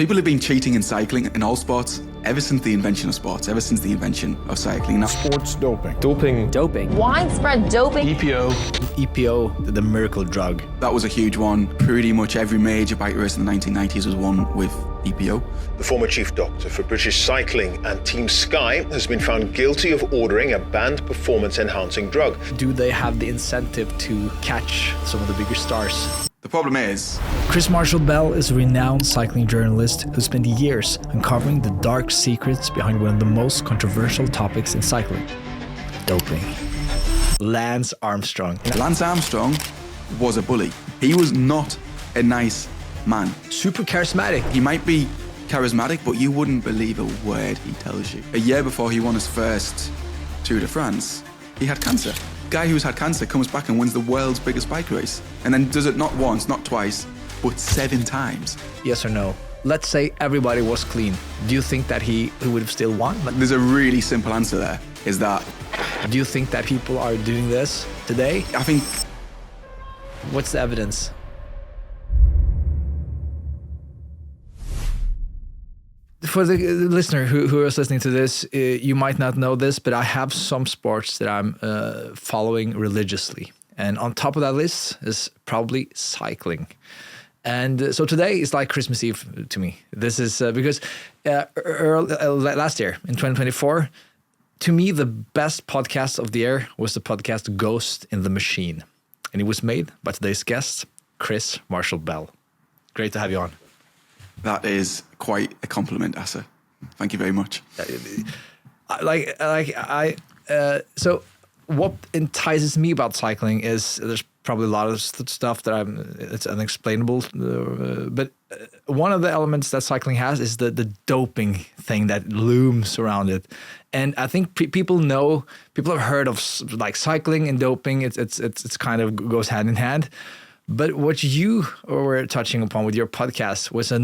People have been cheating in cycling in all sports ever since the invention of sports, ever since the invention of cycling. Now, Sports doping. Doping. Widespread doping. EPO, the miracle drug. that was a huge one. Pretty much every major bike race in the 1990s was won with EPO. The former chief doctor for British Cycling and Team Sky has been found guilty of ordering a banned performance-enhancing drug. Do they have the incentive to catch some of the bigger stars? The problem is, Chris Marshall-Bell is a renowned cycling journalist who spent years uncovering the dark secrets behind one of the most controversial topics in cycling: doping. Lance Armstrong. Lance Armstrong was a bully. He was not a nice man. Super charismatic. He might be charismatic, but you wouldn't believe a word he tells you. A year before he won his first Tour de France, he had cancer. Guy who's had cancer comes back and wins the world's biggest bike race, and then does it not once, not twice, but 7 times. Yes or no? Let's say everybody was clean. Do you think that he would have still won? There's a really simple answer there, is that Do you think that people are doing this today? I think What's the evidence? For the listener who is listening to this, you might not know this, but I have some sports that I'm following religiously. And on top of that list is probably cycling. And so today is like Christmas Eve to me. This is because last year, in 2024, to me, the best podcast of the year was the podcast Ghost in the Machine. And it was made by today's guest, Chris Marshall-Bell. Great to have you on. that is quite a compliment, Asa. Thank you very much. So what entices me about cycling is there's probably a lot of stuff that it's unexplainable, but one of the elements that cycling has is the doping thing that looms around it. And I think people have heard of like cycling and doping. It's kind of goes hand in hand. But what you were touching upon with your podcast was a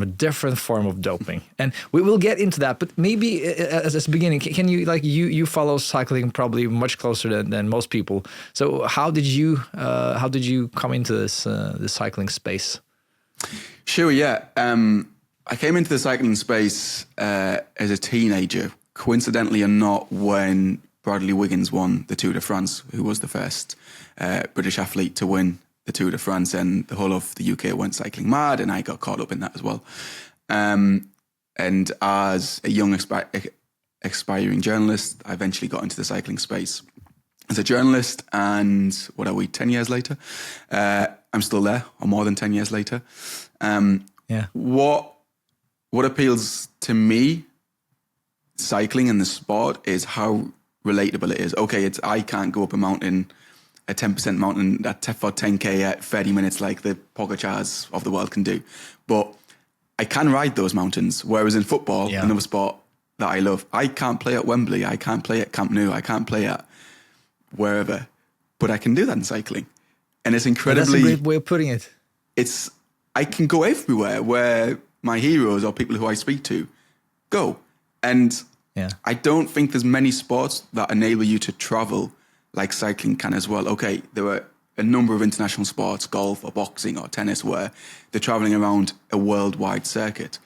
different form of doping. And we will get into that, but maybe as a beginning, can you, like you follow cycling probably much closer than most people. So how did you come into this cycling space? Sure, yeah. I came into the cycling space as a teenager, coincidentally or not, when Bradley Wiggins won the Tour de France, who was the first British athlete to win the Tour de France, and the whole of the UK went cycling mad, and I got caught up in that as well. And as a young aspiring journalist, I eventually got into the cycling space as a journalist, and 10 years later? I'm still there, or more than 10 years later. What appeals to me, cycling and the sport, is how relatable it is. Okay, I can't go up a mountain, a 10% mountain for 10k at 30 minutes like the Pogacars of the world can do. But I can ride those mountains, whereas in football, another sport that I love, I can't play at Wembley, I can't play at Camp Nou, I can't play at wherever, but I can do that in cycling. And it's incredibly... That's a great way of putting it. I can go everywhere where my heroes or people who I speak to go. And I don't think there's many sports that enable you to travel like cycling can as well. Okay, there are a number of international sports, golf or boxing or tennis, where they're traveling around a worldwide circuit.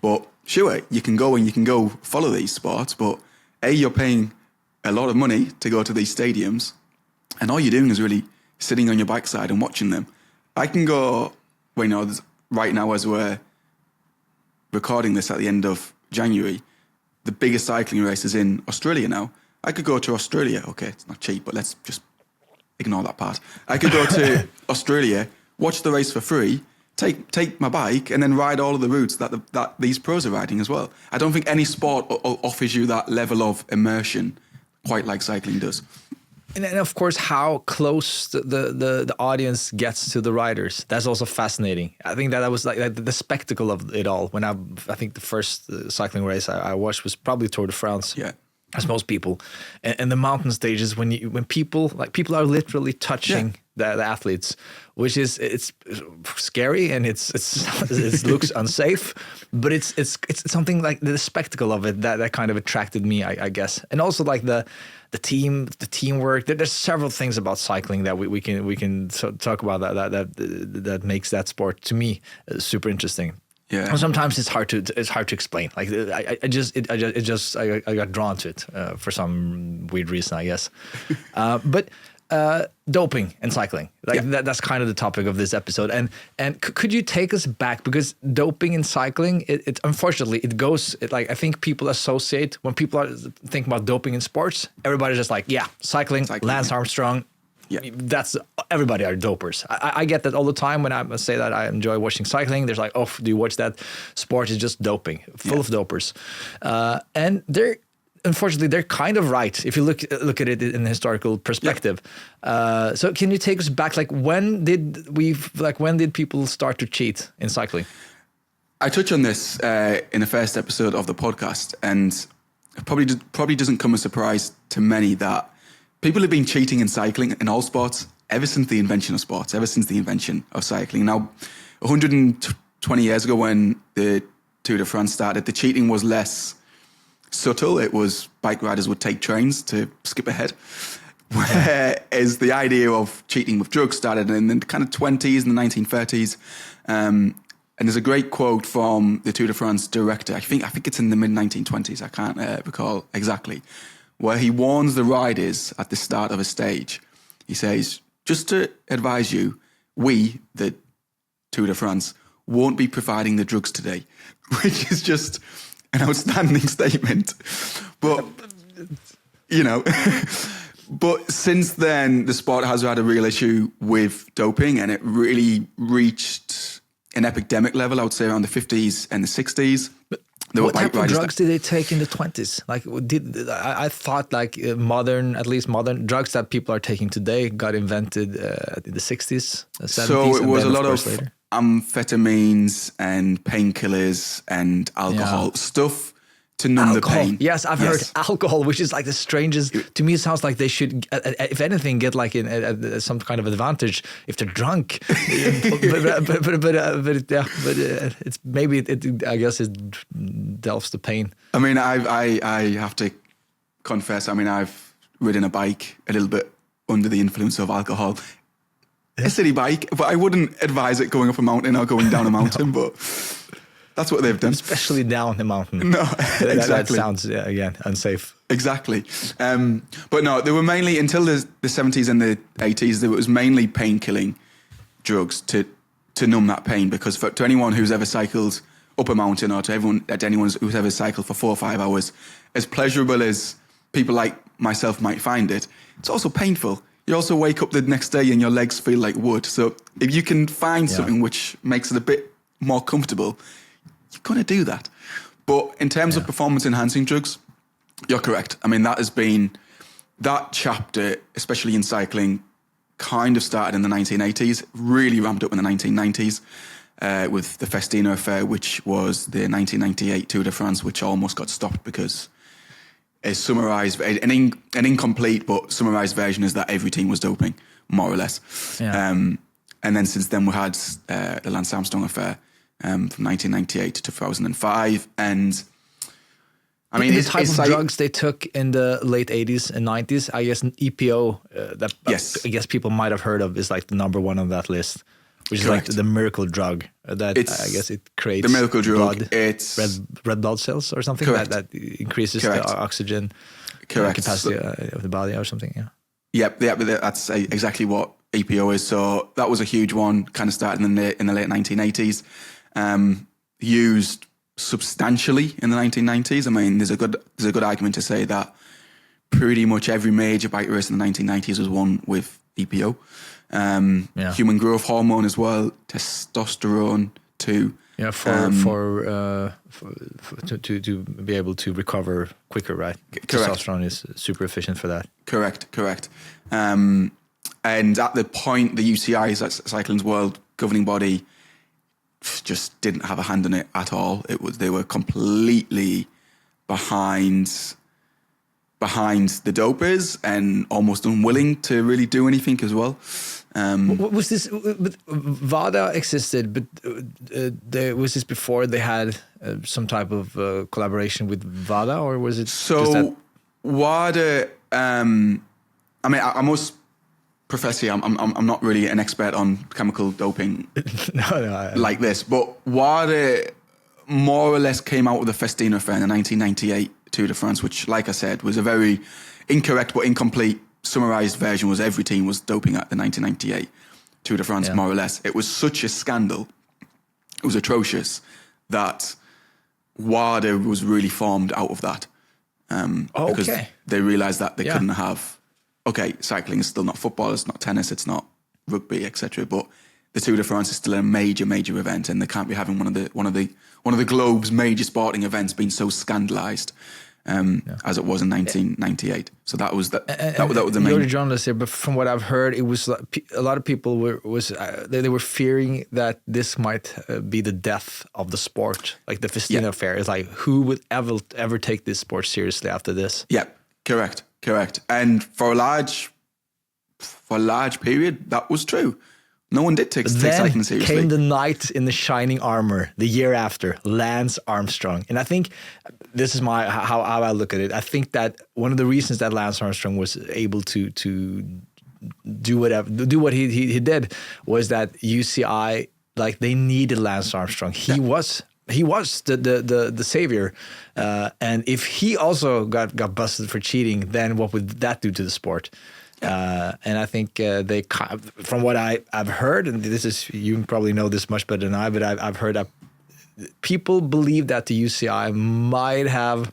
But sure, you can go follow these sports, but you're paying a lot of money to go to these stadiums, and all you're doing is really sitting on your backside and watching them. I can go, right now as we're recording this at the end of January, the biggest cycling race is in Australia now. I could go to Australia. Okay, it's not cheap, but let's just ignore that part. I could go to Australia, watch the race for free, take my bike, and then ride all of the routes that these pros are riding as well. I don't think any sport offers you that level of immersion quite like cycling does. And of course, how close the audience gets to the riders. That's also fascinating. I think that was like the spectacle of it all. When I think the first cycling race I watched was probably Tour de France. Yeah. As most people, and the mountain stages when people are literally touching the athletes, which it's scary and it looks unsafe, but it's something like the spectacle of it that kind of attracted me, I guess, and also like the teamwork. There's several things about cycling that we can talk about that makes that sport to me super interesting. Yeah. And sometimes it's hard to explain. Like I got drawn to it for some weird reason, I guess. But doping and cycling, like that's kind of the topic of this episode. And could you take us back, because doping and cycling, it unfortunately it goes like, I think people associate, when people are thinking about doping in sports, everybody's just like, cycling Lance Armstrong. Yeah, that's everybody are dopers. I get that all the time when I say that I enjoy watching cycling. There's like, oh, do you watch that? Sport is just doping, full of dopers, and unfortunately they're kind of right if you look at it in a historical perspective. So can you take us back? Like when did people start to cheat in cycling? I touch on this in the first episode of the podcast, and it probably doesn't come as a surprise to many that people have been cheating in cycling in all sports ever since the invention of sports, ever since the invention of cycling. Now, 120 years ago when the Tour de France started, the cheating was less subtle. It was bike riders would take trains to skip ahead. Whereas the idea of cheating with drugs started in the kind of 20s and the 1930s. And there's a great quote from the Tour de France director. I think it's in the mid-1920s. I can't recall exactly, where he warns the riders at the start of a stage. He says, just to advise you, we, the Tour de France, won't be providing the drugs today, which is just an outstanding statement. But, but since then, the sport has had a real issue with doping, and it really reached an epidemic level, I would say, around the 50s and the 60s. What type of drugs did they take in the 20s? Like, I thought like modern drugs that people are taking today got invented in the 60s, 70s. So it was a lot of amphetamines and painkillers and alcohol, stuff to numb the pain. Yes, I've heard alcohol, which is like the strangest. To me, it sounds like they should, if anything, get like some kind of advantage if they're drunk. but it's maybe I guess it delves the pain. I mean, I have to confess. I mean, I've ridden a bike a little bit under the influence of alcohol. A city bike, but I wouldn't advise it going up a mountain or going down a mountain. But that's what they've done. Especially down the mountain. No, exactly. That sounds, again, unsafe. Exactly. But no, they were mainly, until the 70s and the 80s, there was mainly pain-killing drugs to numb that pain. Because to anyone who's ever cycled up a mountain, or to anyone who's ever cycled for 4 or 5 hours, as pleasurable as people like myself might find it, it's also painful. You also wake up the next day and your legs feel like wood. So if you can find something which makes it a bit more comfortable, you're going to do that. But in terms of performance-enhancing drugs, you're correct. I mean, that chapter, especially in cycling, kind of started in the 1980s, really ramped up in the 1990s with the Festina affair, which was the 1998 Tour de France, which almost got stopped because a summarized, an incomplete but summarized version is that every team was doping, more or less. Yeah. And then since then we had the Lance Armstrong affair from 1998 to 2005. And I mean, the type of drugs they took in the late 80s and 90s, I guess EPO, I guess people might have heard of, is like the number one on that list, which Correct. Is like the miracle drug that I guess it creates the miracle drug. Blood, it's red blood cells or something that increases Correct. the oxygen capacity of the body or something. Yeah. Yep. That's exactly what EPO is. So that was a huge one, kind of started in the late 1980s, used substantially in the 1990s. I mean, there's a good argument to say that pretty much every major bike race in the 1990s was won with EPO. Human growth hormone as well, testosterone too. Yeah, to be able to recover quicker, right? Correct. Testosterone is super efficient for that. Correct. And at the point, the UCI, that's cycling's world governing body, just didn't have a hand in it at all. They were completely behind the dopers and almost unwilling to really do anything as well. Was this WADA existed, but was this before they had some type of collaboration with WADA, or was it? So WADA, I mean, I must profess here, I'm not really an expert on chemical doping no, like this, but WADA more or less came out of the Festina affair in the 1998 Tour de France, which, like I said, was a very incorrect but incomplete summarized version. Was every team was doping at the 1998 Tour de France, more or less. It was such a scandal. It was atrocious that WADA was really formed out of that. Because they realized that they couldn't have, cycling is still not football, it's not tennis, it's not rugby, etc. But the Tour de France is still a major event, and they can't be having one of the globe's major sporting events being so scandalized as it was in 1998. So that was that was the main. You're the journalist here, but from what I've heard, it was a lot of people were fearing that this might be the death of the sport, like the Festina affair. It's like, who would ever take this sport seriously after this? Yeah, correct. And for a large period, that was true. No one did take cycling seriously. Then came the knight in the shining armor the year after, Lance Armstrong. And I think this is how I look at it. I think that one of the reasons that Lance Armstrong was able to do what he did was that UCI, like, they needed Lance Armstrong. He was the savior, and if he also got busted for cheating, then what would that do to the sport? And I think they, from what I've heard, and this is, you probably know this much better than I, but I've heard that people believe that the UCI might have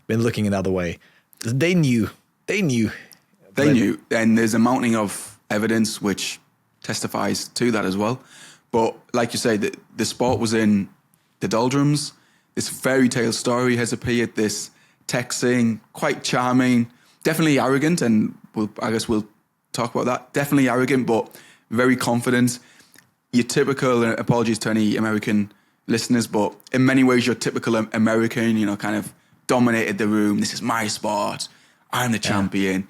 been looking another way. They knew, and there's a mounting of evidence which testifies to that as well. But like you say, the sport was in the doldrums. This fairy tale story has appeared. This texting, quite charming, definitely arrogant, and I guess we'll talk about that. Definitely arrogant, but very confident. Your typical, apologies to any American listeners, but in many ways, your typical American, kind of dominated the room. This is my sport. I'm the champion.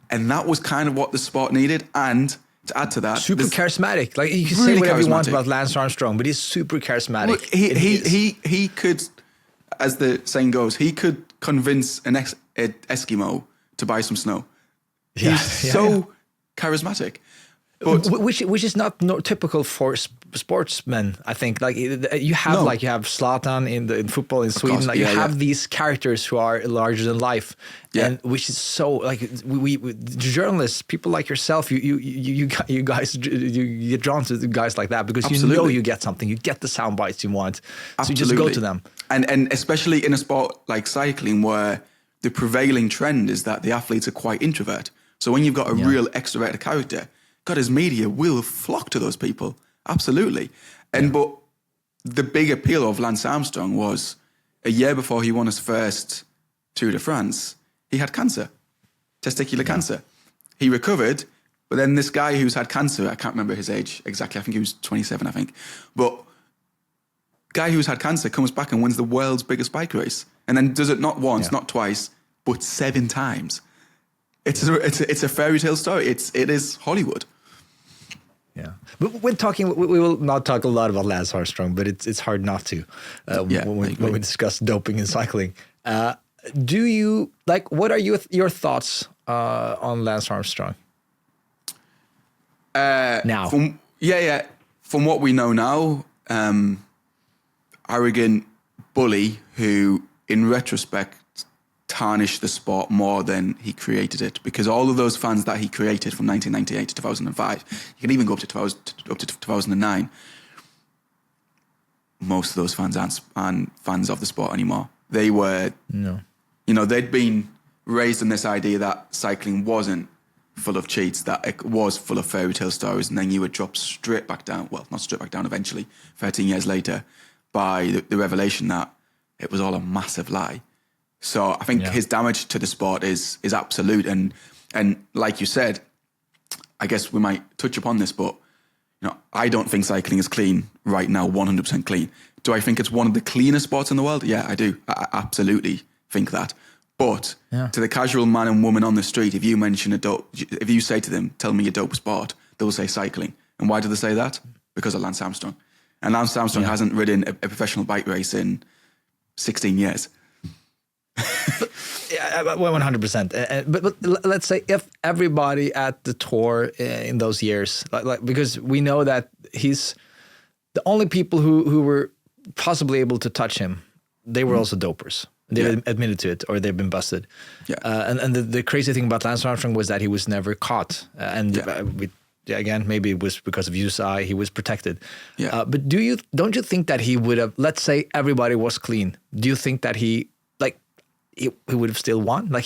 And that was kind of what the sport needed. And to add to that, super charismatic. Like, you can really say whatever charismatic. you want about Lance Armstrong, but he's super charismatic. Look, he could, as the saying goes, he could convince an Eskimo to buy some snow. He's so charismatic. But which is not typical for sportsmen, I think. Like, you have Zlatan in football in Sweden. Like, you have these characters who are larger than life, and which is so, like, we journalists, people like yourself, you guys get drawn to guys like that because you know you get something, you get the sound bites you want, so you just go to them. And especially in a sport like cycling, where the prevailing trend is that the athletes are quite introvert. So when you've got a real extroverted character, God, his media will flock to those people. Absolutely. But the big appeal of Lance Armstrong was a year before he won his first Tour de France, he had cancer, testicular cancer. He recovered, but then this guy who's had cancer, I can't remember his age exactly, I think he was 27, I think. But guy who's had cancer comes back and wins the world's biggest bike race. And then does it not once, not twice, but 7 times. It's a fairy tale story. It is Hollywood. Yeah, but when talking, we will not talk a lot about Lance Armstrong, but it's hard not to when we discuss doping in cycling. Do you what are your thoughts on Lance Armstrong now? From what we know now, arrogant bully who, in retrospect, tarnished the sport more than he created it, because all of those fans that he created from 1998 to 2005, you can even go up to 2009, most of those fans aren't fans of the sport anymore. They were, they'd been raised in this idea that cycling wasn't full of cheats, that it was full of fairy tale stories, and then you would drop straight back down, well, not straight back down eventually, 13 years later, by the revelation that it was all a massive lie. So I think his damage to the sport is absolute. And like you said, I guess we might touch upon this, but I don't think cycling is clean right now, 100% clean. Do I think it's one of the cleanest sports in the world? Yeah, I do. I absolutely think that. But to the casual man and woman on the street, if you mention if you say to them, tell me a dope sport, they'll say cycling. And why do they say that? Because of Lance Armstrong. And Lance Armstrong hasn't ridden a professional bike race in 16 years. 100%. But let's say if everybody at the tour in those years, because we know that he's the only people who were possibly able to touch him, they were also dopers. They admitted to it, or they've been busted. And the crazy thing about Lance Armstrong was that he was never caught. Again, maybe it was because of USI, he was protected. But don't you think that he would have, let's say everybody was clean, do you think that he would have still won? Like,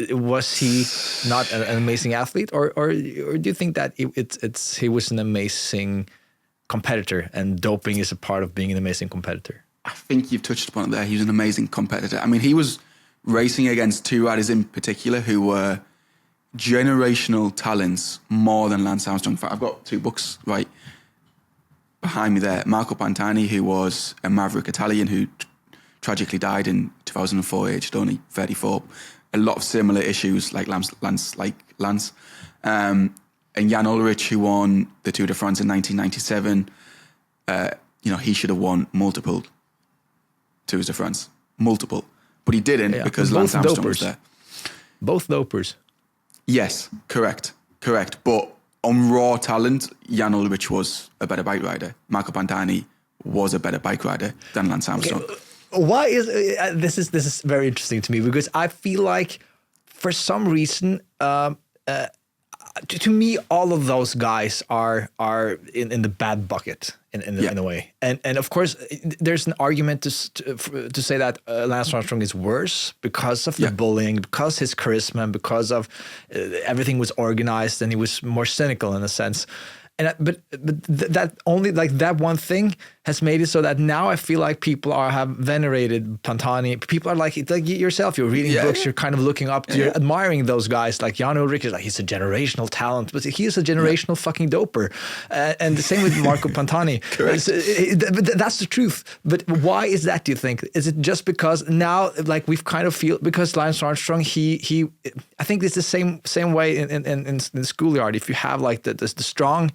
was he not an amazing athlete, or do you think that he was an amazing competitor, and doping is a part of being an amazing competitor? I think you've touched upon it there. He was an amazing competitor. I mean, he was racing against two riders in particular who were generational talents more than Lance Armstrong. In fact, I've got two books right behind me there. Marco Pantani, who was a maverick Italian who tragically died in 2004, aged only 34. A lot of similar issues like Lance. And Jan Ullrich, who won the Tour de France in 1997. He should have won multiple Tours de France. Multiple. But he didn't because Lance Armstrong was there. Both dopers. Yes, correct. But on raw talent, Jan Ullrich was a better bike rider. Marco Pantani was a better bike rider than Lance Armstrong. Okay. Why is this is very interesting to me, because I feel like for some reason, to me, all of those guys are in the bad bucket in a way, and of course, there's an argument to say that Lance Armstrong is worse because of the bullying, because his charisma, and because of everything was organized, and he was more cynical in a sense. But that only, like, that one thing has made it so that now I feel like people have venerated Pantani. People are like yourself. You're reading books. You're kind of looking up. You're admiring those guys. Like Jan Ullrich is like, he's a generational talent, but he is a generational fucking doper. And the same with Marco Pantani. Correct. That's the truth. But why is that? Do you think? Is it just because now, like, we've kind of feel, because Lance Armstrong, he I think it's the same way in the schoolyard. If you have like the strong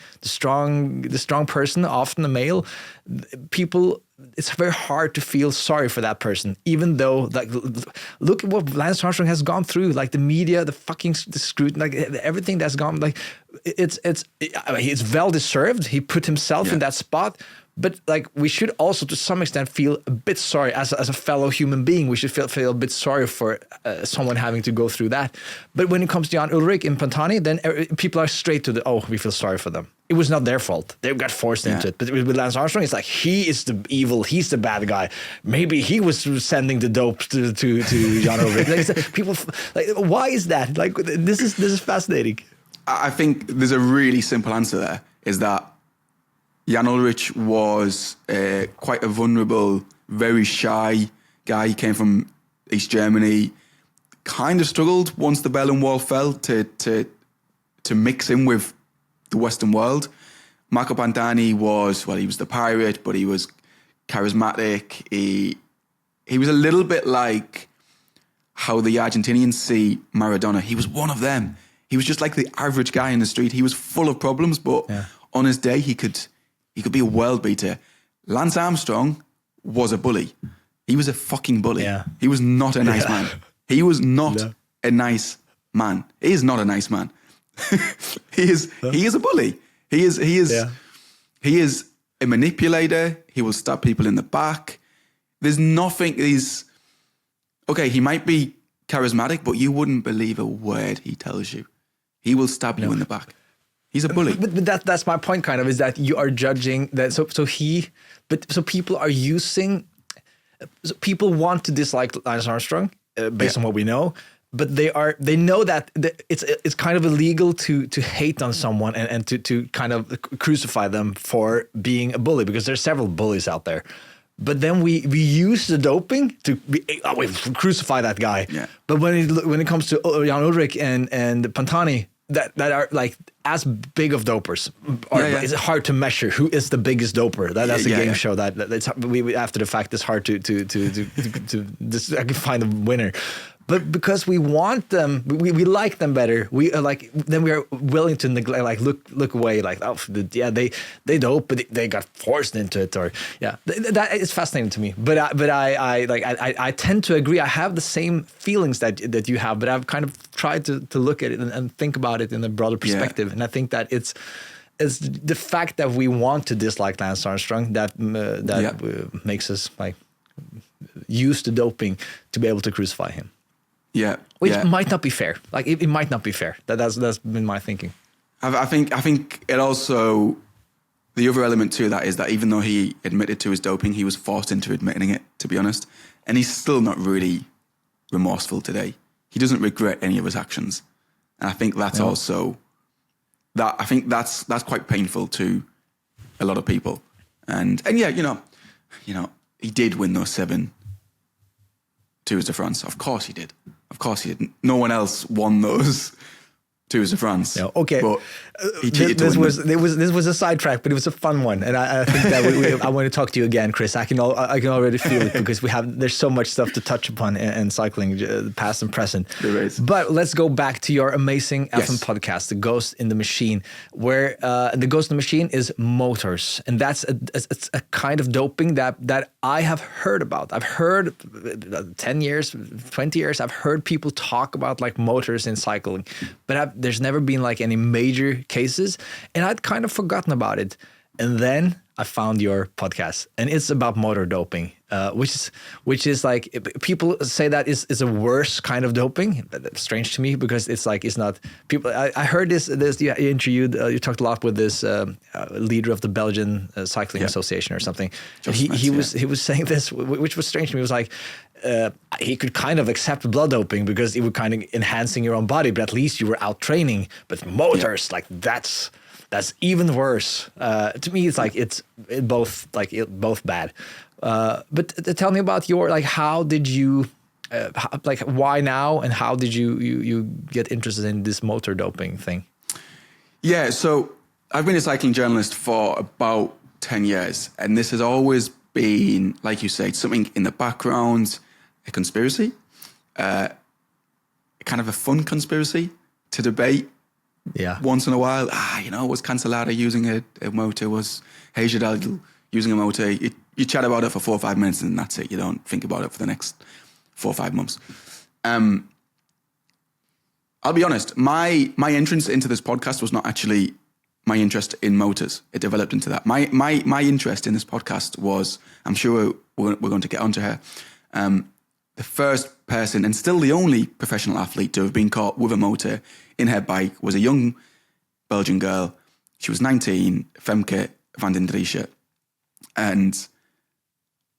person, often a male, people, it's very hard to feel sorry for that person, even though, like, look at what Lance Armstrong has gone through, like the media, the scrutiny, like everything that's gone, like it's well deserved. He put himself in that spot. But like, we should also, to some extent, feel a bit sorry as a fellow human being. We should feel a bit sorry for someone having to go through that. But when it comes to Jan Ullrich and Pantani, then people are straight to we feel sorry for them. It was not their fault. They got forced into it. But with Lance Armstrong, it's like, he is the evil. He's the bad guy. Maybe he was sending the dope to Jan Ullrich. People, like, why is that? Like, this is fascinating. I think there's a really simple answer there, is that Jan Ullrich was quite a vulnerable, very shy guy. He came from East Germany, kind of struggled once the Berlin Wall fell to mix in with the Western world. Marco Pantani he was the pirate, but he was charismatic. He was a little bit like how the Argentinians see Maradona. He was one of them. He was just like the average guy in the street. He was full of problems, but on his day, he could be a world beater. Lance Armstrong was a bully. He was a fucking bully. Yeah. He was not a nice man. He was not a nice man. He is not a nice man. He is a bully. He is a manipulator. He will stab people in the back. There's nothing. He might be charismatic, but you wouldn't believe a word he tells you. He will stab you in the back. He's a bully. But that's my point, kind of, is that you are judging that. So people are using. So people want to dislike Lance Armstrong based on what we know, but they know that it's kind of illegal to hate on someone and to kind of crucify them for being a bully, because there's several bullies out there. But then we use the doping to we crucify that guy. Yeah. But when it comes to Jan Ullrich and Pantani, that are like as big of dopers, it's hard to measure who is the biggest doper. That's a game show that it's after the fact it's hard to I can find a winner. But because we want them, we like them better. We are like, then we are willing to neglect, like look away, like they dope, but they got forced into it, or that is fascinating to me. But I tend to agree. I have the same feelings that you have, but I've kind of tried to look at it and think about it in a broader perspective. And I think that it's the fact that we want to dislike Lance Armstrong that makes us like use the doping to be able to crucify him. Yeah, which might not be fair. Like it might not be fair. That's been my thinking. I think it also, the other element to that is that even though he admitted to his doping, he was forced into admitting it, to be honest, and he's still not really remorseful today. He doesn't regret any of his actions, and I think that's also that. I think that's quite painful to a lot of people. And yeah, you know, he did win those 7 Tours de France. Of course he did. Of course he did. No one else won those Tours de France. No, okay. But he cheated this was a sidetrack, but it was a fun one, and I think that I want to talk to you again, Chris. I can already feel it because there's so much stuff to touch upon in cycling, past and present. But let's go back to your amazing FM podcast, The Ghost in the Machine, where the Ghost in the Machine is motors, and that's a kind of doping that I have heard about. I've heard 10 years, 20 years. I've heard people talk about like motors in cycling, but there's never been like any major cases, and I'd kind of forgotten about it. And then I found your podcast, and it's about motor doping, which is like, people say that is a worse kind of doping. That's strange to me because it's not people. I heard this you interviewed, you talked a lot with this leader of the Belgian Cycling Association or something. He was saying this, which was strange to me. It was like, he could kind of accept blood doping because it was kind of enhancing your own body, but at least you were out training. But motors, like that's even worse. To me, it's like it's both bad. But tell me about your, like, how did you, like, why now, and how did you get interested in this motor doping thing? Yeah, so I've been a cycling journalist for about 10 years, and this has always been, like you say, something in the background, a conspiracy, kind of a fun conspiracy to debate. Yeah. Once in a while, was Cancellara using a motor? Was Hejadal using a motor? You chat about it for 4 or 5 minutes and that's it. You don't think about it for the next 4 or 5 months. I'll be honest, my entrance into this podcast was not actually my interest in motors. It developed into that. My interest in this podcast was, I'm sure we're going to get onto her, the first person and still the only professional athlete to have been caught with a motor in her bike was a young Belgian girl. She was 19, Femke van den Driesche. And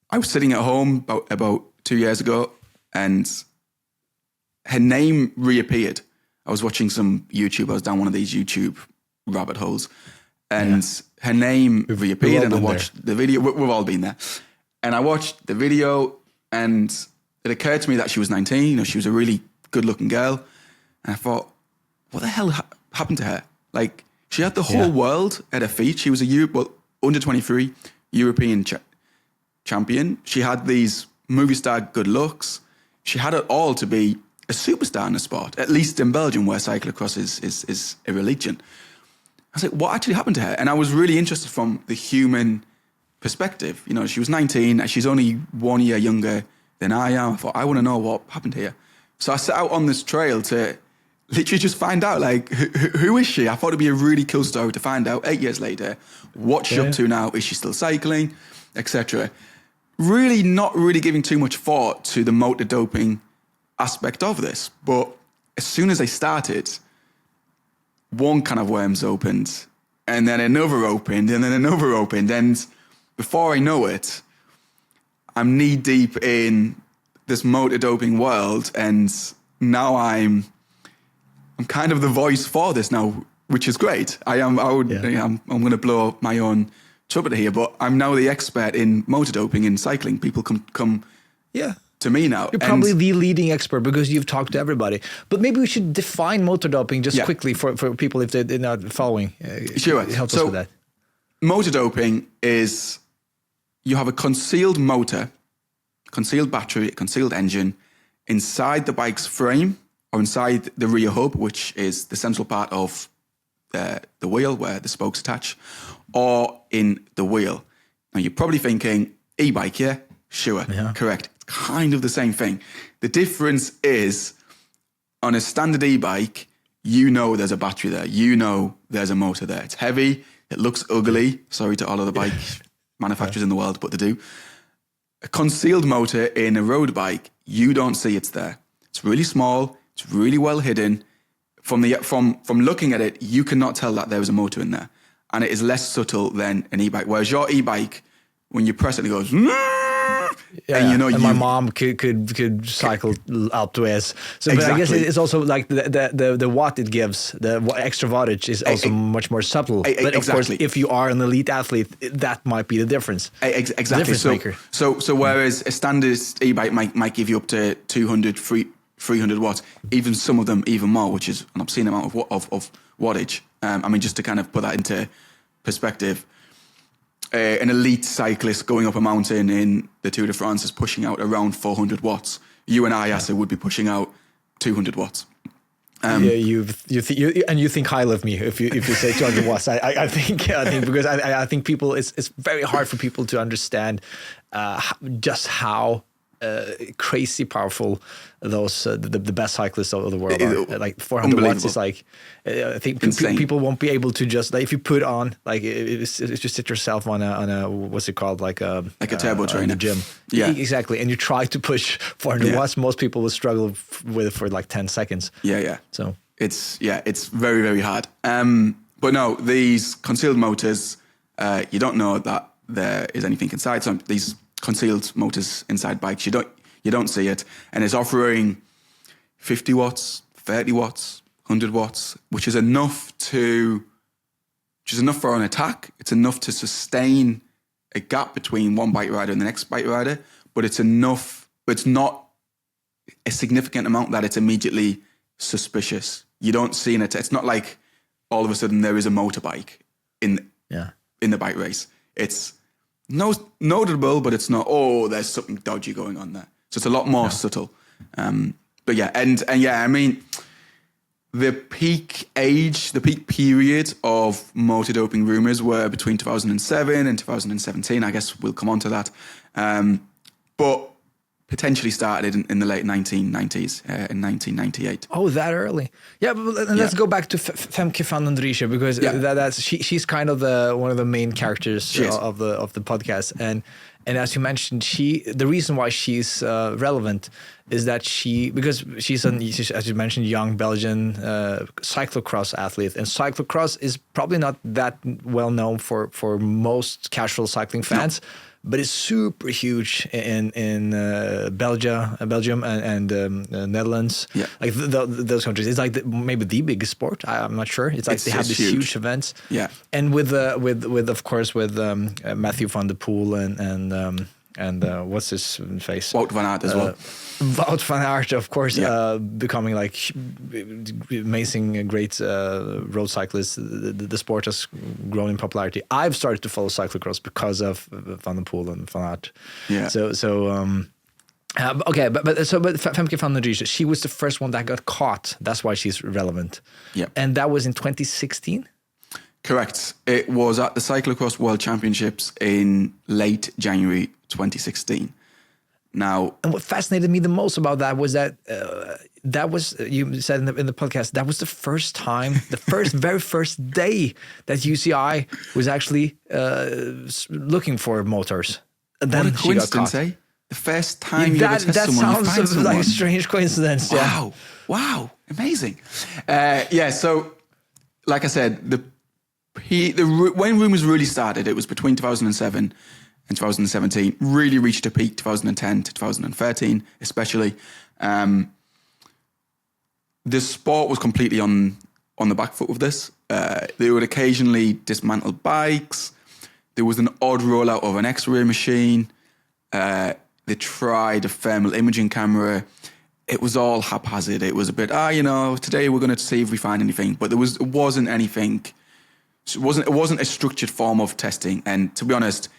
I was sitting at home about 2 years ago and her name reappeared. I was watching some YouTube. I was down one of these YouTube rabbit holes and her name reappeared and I watched the video. We've all been there. And I watched the video and it occurred to me that she was 19. She was a really good looking girl. And I thought, what the hell happened to her? Like, she had the whole world at her feet. She was under 23 European champion. She had these movie star good looks. She had it all to be a superstar in the sport, at least in Belgium, where cyclocross is a religion. I was like, what actually happened to her? And I was really interested from the human perspective. She was 19, and she's only 1 year younger than I am. I thought, I want to know what happened here. So I set out on this trail to literally just find out, like, who is she? I thought it'd be a really cool story to find out 8 years later. What's she up to now? Is she still cycling? Etc. Really not really giving too much thought to the motor doping aspect of this. But as soon as I started, one can of worms opened, and then another opened, and then another opened. And before I know it, I'm knee deep in this motor doping world. And now I'm kind of the voice for this now, which is great. I'm going to blow my own trumpet here, but I'm now the expert in motor doping in cycling. People come to me now. You're probably the leading expert because you've talked to everybody. But maybe we should define motor doping just quickly for people if they're not following. Sure. Help us with that. Motor doping is you have a concealed motor, concealed battery, a concealed engine inside the bike's frame or inside the rear hub, which is the central part of the wheel where the spokes attach, or in the wheel. Now, you're probably thinking, e-bike, yeah? Sure, correct. It's kind of the same thing. The difference is, on a standard e-bike, you know there's a battery there. You know there's a motor there. It's heavy. It looks ugly. Sorry to all of the bike manufacturers in the world, but they do. A concealed motor in a road bike, you don't see it's there. It's really small. It's really well hidden. From looking at it, you cannot tell that there is a motor in there. And it is less subtle than an e-bike. Whereas your e-bike, when you press it, it goes... and my mom could cycle out to S. So, but I guess it's also like the watt it gives, the extra wattage is also much more subtle. But of course, if you are an elite athlete, that might be the difference. Exactly. Difference maker. So whereas a standard e-bike might give you up to 200, 300 watts, even some of them even more, which is an obscene amount of wattage. I mean, just to kind of put that into perspective. An elite cyclist going up a mountain in the Tour de France is pushing out around 400 watts. You and I, Asa, would be pushing out 200 watts. You think highly of me if you say 200 watts. I think because I think people it's very hard for people to understand just how crazy powerful those the best cyclists of the world are. Like 400 watts is like I think people won't be able to just like if you put on like it's just sit yourself on a what's it called like a turbo trainer in the gym. Yeah, exactly. And you try to push 400 watts. Most people will struggle with it for like 10 seconds. Yeah. So it's very, very hard. But no, these concealed motors, you don't know that there is anything inside. So these concealed motors inside bikes, you don't see it, and it's offering 50 watts, 30 watts, 100 watts, which is enough for an attack. It's enough to sustain a gap between one bike rider and the next bike rider, but it's enough. It's not a significant amount that it's immediately suspicious. You don't see it. It's not like all of a sudden there is a motorbike in the bike race. It's notable, but it's not, there's something dodgy going on there. So it's a lot more subtle. But yeah, and I mean, the peak period of motor doping rumors were between 2007 and 2017. I guess we'll come on to that. But potentially started in the late 1990s, in 1998. Oh, that early. Yeah, but let's go back to Femke van den Driesche, because she's kind of one of the main characters of the podcast. And as you mentioned, the reason why she's relevant is that because she's as you mentioned, young Belgian cyclocross athlete, and cyclocross is probably not that well known for most casual cycling fans. No. But it's super huge in Belgium and Netherlands, like those countries. It's like maybe the biggest sport. I'm not sure. It's like they have these huge events. Yeah, and with of course with Matthew van der Poel and what's his face? Wout van Aert as well. Wout van Aert, of course, becoming like amazing, great road cyclists. The sport has grown in popularity. I've started to follow cyclocross because of Van der Poel and Van Aert. Yeah. So Femke van den Driesche, she was the first one that got caught. That's why she's relevant. Yeah. And that was in 2016. Correct. It was at the Cyclocross World Championships in late January 2016. Now, and what fascinated me the most about that was that was, you said in the podcast, that was the first time, very first day that UCI was actually looking for motors. And then what a coincidence, eh? The first time you ever test someone, you find someone. That sounds like a strange coincidence. Wow, amazing. So like I said, when rumors really started, it was between 2007 and 2017. Really reached a peak 2010 to 2013, especially. The sport was completely on the back foot with this. They would occasionally dismantle bikes. There was an odd rollout of an X-ray machine. They tried a thermal imaging camera. It was all haphazard. It was a bit, today we're going to see if we find anything. But it wasn't anything. It wasn't a structured form of testing. And to be honest,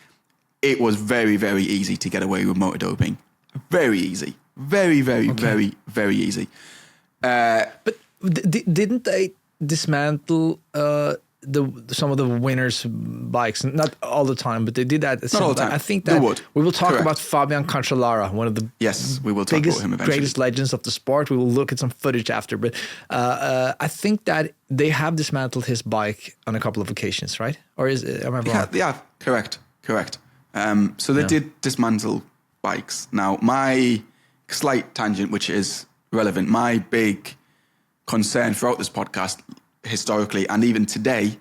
it was very, very easy to get away with motor doping. Very easy. Very, very, very, very easy. But didn't they dismantle some of the winners' bikes, not all the time, but they did that. Not all the time. I think that we will talk Correct. about Fabian Cancellara, one of the we will talk about him eventually. greatest legends of the sport. We will look at some footage after, but I think that they have dismantled his bike on a couple of occasions, right? Or am I wrong? Yeah, correct. So they did dismantle bikes. Now, my slight tangent, which is relevant, my big concern throughout this podcast, historically and even today,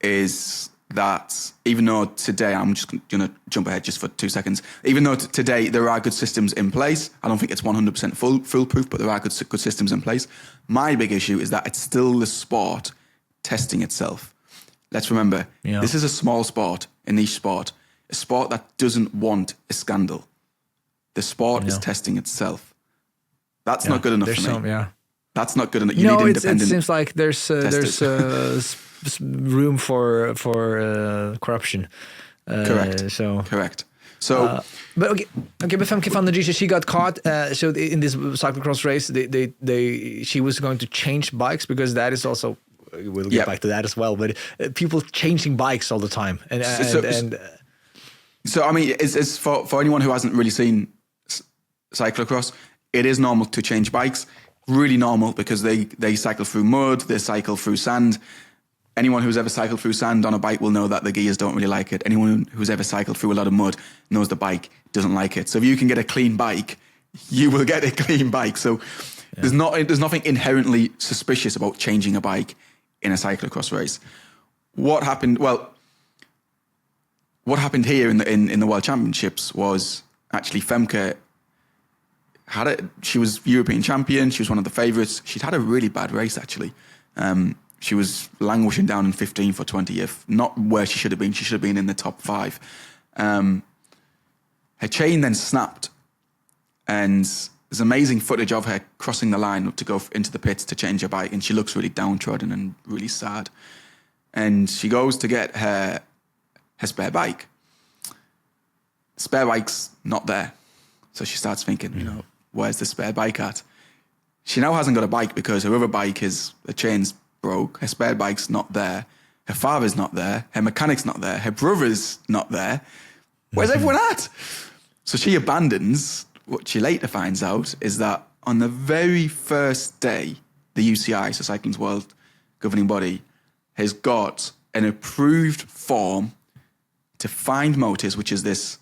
is that even though today, I'm just going to jump ahead just for 2 seconds, even though today there are good systems in place, I don't think it's 100% foolproof, but there are good systems in place. My big issue is that it's still the sport testing itself. Let's remember, this is a small sport, a niche sport, a sport that doesn't want a scandal. The sport is testing itself. That's not good enough for me. That's not good enough. You need independent. It seems like there's room for corruption. Correct. So, but okay, but Femke van der Driesche, she got caught. So in this cyclocross race, she was going to change bikes, because that is also, we'll get back to that as well. But people changing bikes all the time, So I mean, it's for anyone who hasn't really seen cyclocross, it is normal to change bikes. Really normal, because they cycle through mud, they cycle through sand. Anyone who's ever cycled through sand on a bike will know that the gears don't really like it. Anyone who's ever cycled through a lot of mud knows the bike doesn't like it. So if you can get a clean bike, you will get a clean bike. So there's nothing inherently suspicious about changing a bike in a cyclocross race. What happened? Well, what happened here in the World Championships was actually Femke she was European champion. She was one of the favourites. She'd had a really bad race, actually. She was languishing down in 15th or 20th, not where she should have been. She should have been in the top 5. Her chain then snapped, and there's amazing footage of her crossing the line to go into the pits to change her bike, and she looks really downtrodden and really sad. And she goes to get her spare bike. The spare bike's not there. So she starts thinking, where's the spare bike at? She now hasn't got a bike because her other bike the chain's broke. Her spare bike's not there. Her father's not there. Her mechanic's not there. Her brother's not there. Where's everyone at? So she abandons. What she later finds out is that on the very first day, the UCI, so Cycling's World Governing Body, has got an approved form to find motors, which is this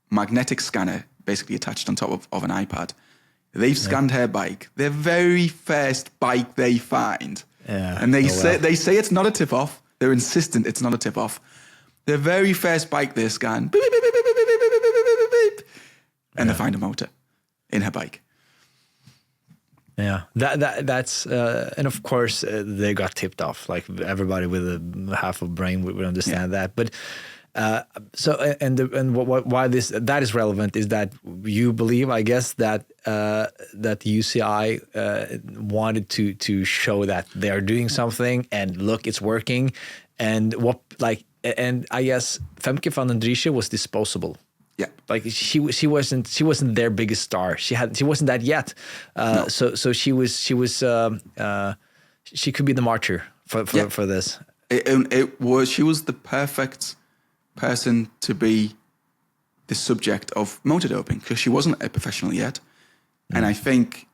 magnetic scanner basically attached on top of an iPad. They've scanned her bike, their very first bike they find. And they say it's not a tip-off. They're insistent it's not a tip-off. Their very first bike they scan, beep, beep, beep, beep, beep, beep, beep, beep, beep, beep, and they find a motor in her bike. Yeah, that's and of course they got tipped off. Like everybody with a half a brain would understand that. But why that is relevant is that you believe, I guess, that the UCI wanted to show that they are doing something, and look, it's working, and I guess Femke van der Driesche was disposable. Yeah, like she wasn't their biggest star. She wasn't that yet. No. So she could be the martyr for this. She was the perfect person to be the subject of motor doping, because she wasn't a professional yet. And I think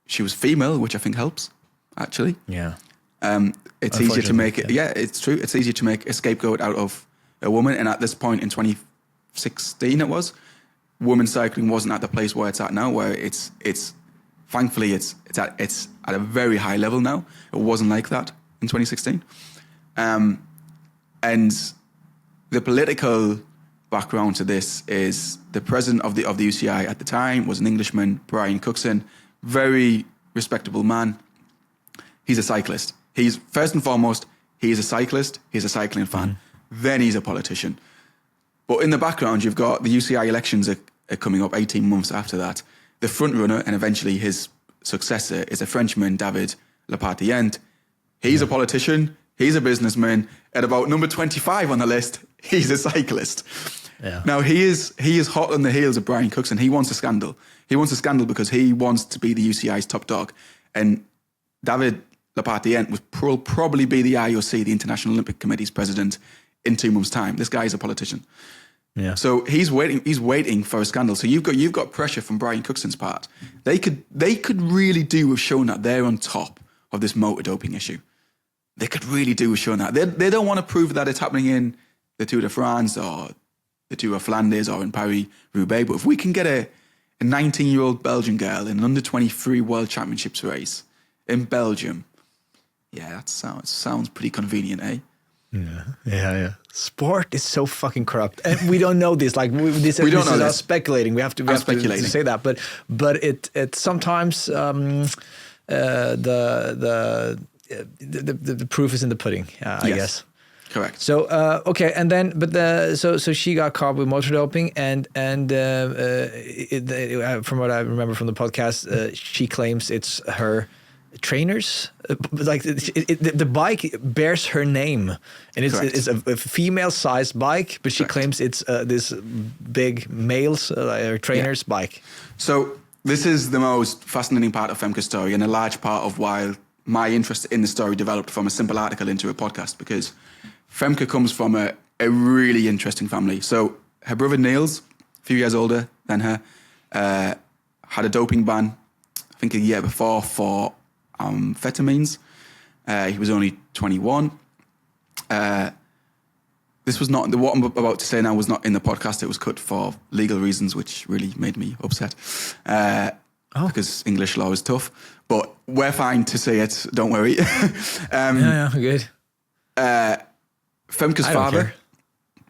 she was female, which I think helps, actually. Yeah. It's easier to make it. Yeah, it's true. It's easier to make a scapegoat out of a woman. And at this point in 2016, women's cycling wasn't at the place where it's at now, where it's thankfully it's at a very high level now. It wasn't like that in 2016. And the political background to this is the president of the UCI at the time was an Englishman, Brian Cookson, very respectable man. He's a cyclist. He's first and foremost, he's a cyclist. He's a cycling fan. Then he's a politician. But in the background, you've got the UCI elections are coming up 18 months after that. The front runner and eventually his successor is a Frenchman, David Lepartient. He's a politician. He's a businessman. At about number 25 on the list, he's a cyclist. Yeah. Now, he is hot on the heels of Brian Cookson. He wants a scandal. He wants a scandal because he wants to be the UCI's top dog. And David Lepartien will probably be the IOC, the International Olympic Committee's president, in 2 months' time. This guy is a politician. Yeah. So he's waiting for a scandal. So you've got pressure from Brian Cookson's part. They could really do with showing that they're on top of this motor doping issue. They could really do with showing that. They don't want to prove that it's happening in the Tour de France or the Tour of Flanders or in Paris-Roubaix. But if we can get a 19-year-old Belgian girl in an under-23 World Championships race in Belgium, yeah, that sounds pretty convenient, eh? Yeah. Sport is so fucking corrupt, and we don't know this. Like this don't know is this. us speculating. We have to say that, but it sometimes the proof is in the pudding. I guess. Correct. So okay, and then so she got caught with motor doping, and from what I remember from the podcast, she claims it's her trainers, like the bike bears her name, and it's a female-sized bike, but she claims it's this big male's trainer's bike. So this is the most fascinating part of Femke's story, and a large part of why my interest in the story developed from a simple article into a podcast, because Femke comes from a really interesting family. So her brother Niels, a few years older than her, had a doping ban, I think a year before, for amphetamines. He was only 21. This was not, what I'm about to say now was not in the podcast. It was cut for legal reasons, which really made me upset. Because English law is tough. But we're fine to say it, don't worry. Yeah, good. Femke's father.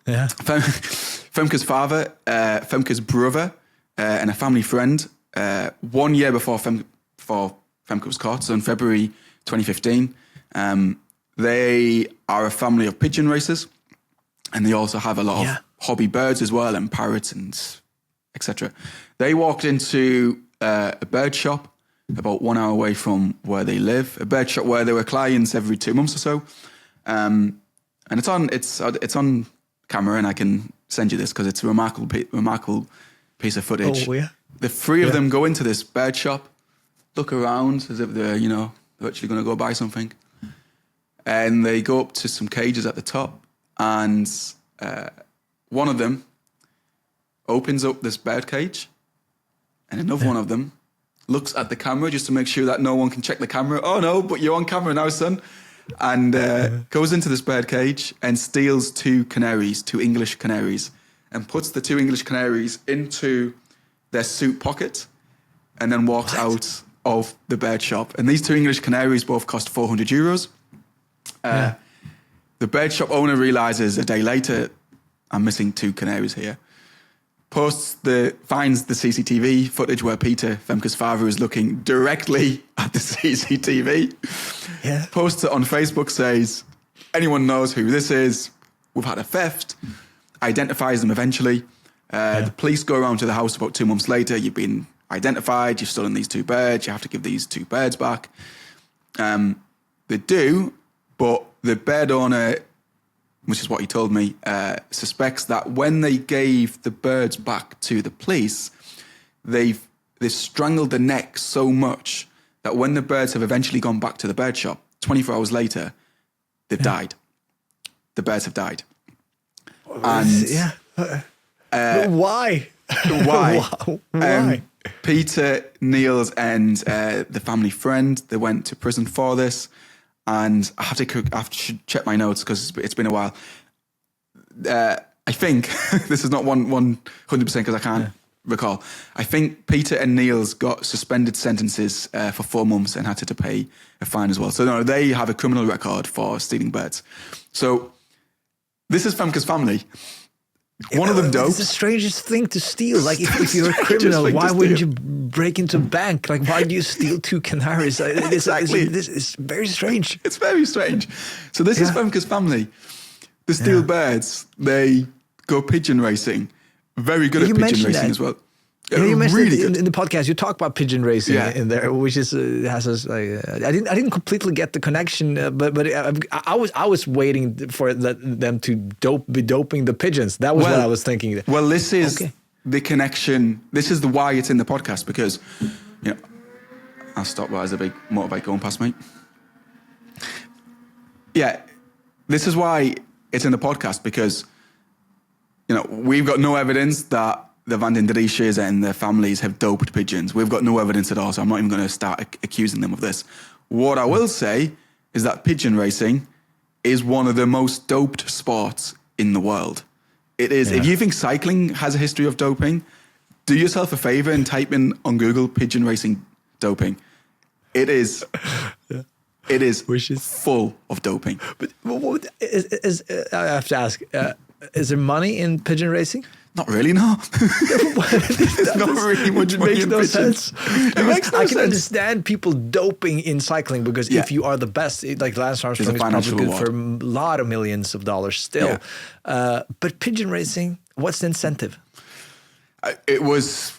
Yeah. Femke's father, Femke's brother, and a family friend, 1 year before Femke was caught, so in February 2015, they are a family of pigeon racers, and they also have a lot of hobby birds as well, and parrots and etc. They walked into a bird shop about 1 hour away from where they live, a bird shop where there were clients every 2 months or so. And it's on camera, and I can send you this because it's a remarkable piece of footage. Oh, yeah. The three of them go into this bird shop, look around as if they're actually going to go buy something. And they go up to some cages at the top, and one of them opens up this bird cage, and another one of them looks at the camera just to make sure that no one can check the camera. Oh no, but you're on camera now, son. And goes into this bird cage and steals two English canaries, and puts the 2 English canaries into their suit pocket, and then walks out of the bird shop. And these 2 English canaries both cost €400. The bird shop owner realizes a day later, I'm missing 2 canaries here. Finds the CCTV footage where Peter, Femke's father, is looking directly at the CCTV. Yeah. Posts it on Facebook, says, anyone knows who this is, we've had a theft, identifies them eventually. The police go around to the house about 2 months later, you've been identified, you've stolen these 2 birds, you have to give these 2 birds back. They do, but the bird owner, which is what he told me, suspects that when they gave the birds back to the police, they've strangled the neck so much that when the birds have eventually gone back to the bird shop, 24 hours later, they've died. The birds have died. And why? Why? Peter, Niels, and the family friend, they went to prison for this. And I have to check my notes because it's been a while. I think, this is not 100% because I can't recall. I think Peter and Niels got suspended sentences for 4 months and had to pay a fine as well. So no, they have a criminal record for stealing birds. So this is Femke's family. One of them doped. It's the strangest thing to steal. Like if you're a criminal, why wouldn't you break into a bank? Like why do you steal 2 canaries? Exactly. This is very strange. It's very strange. So this is Femke's family. They steal birds. They go pigeon racing. Very good at pigeon racing as well. Yeah, you mentioned really in the podcast. You talk about pigeon racing in there, which is has us. I didn't completely get the connection, but I was waiting for them to be doping the pigeons. That was what I was thinking. Well, this is the connection. This is the why it's in the podcast because I'll stop while there's a big motorbike going past me. Yeah, this is why it's in the podcast, because, we've got no evidence that the Van den Driesches and their families have doped pigeons. We've got no evidence at all, so I'm not even going to start accusing them of this. What I will say is that pigeon racing is one of the most doped sports in the world. It is. Yeah. If you think cycling has a history of doping, do yourself a favor and type in on Google pigeon racing doping. It is. Yeah. It is full of doping. But what is I have to ask, is there money in pigeon racing? Not really, no. There's not really much money in pigeons. Sense. I can understand people doping in cycling, because if you are the best, like Lance Armstrong is probably good for a lot of millions of dollars still. Yeah. But pigeon racing, what's the incentive? It was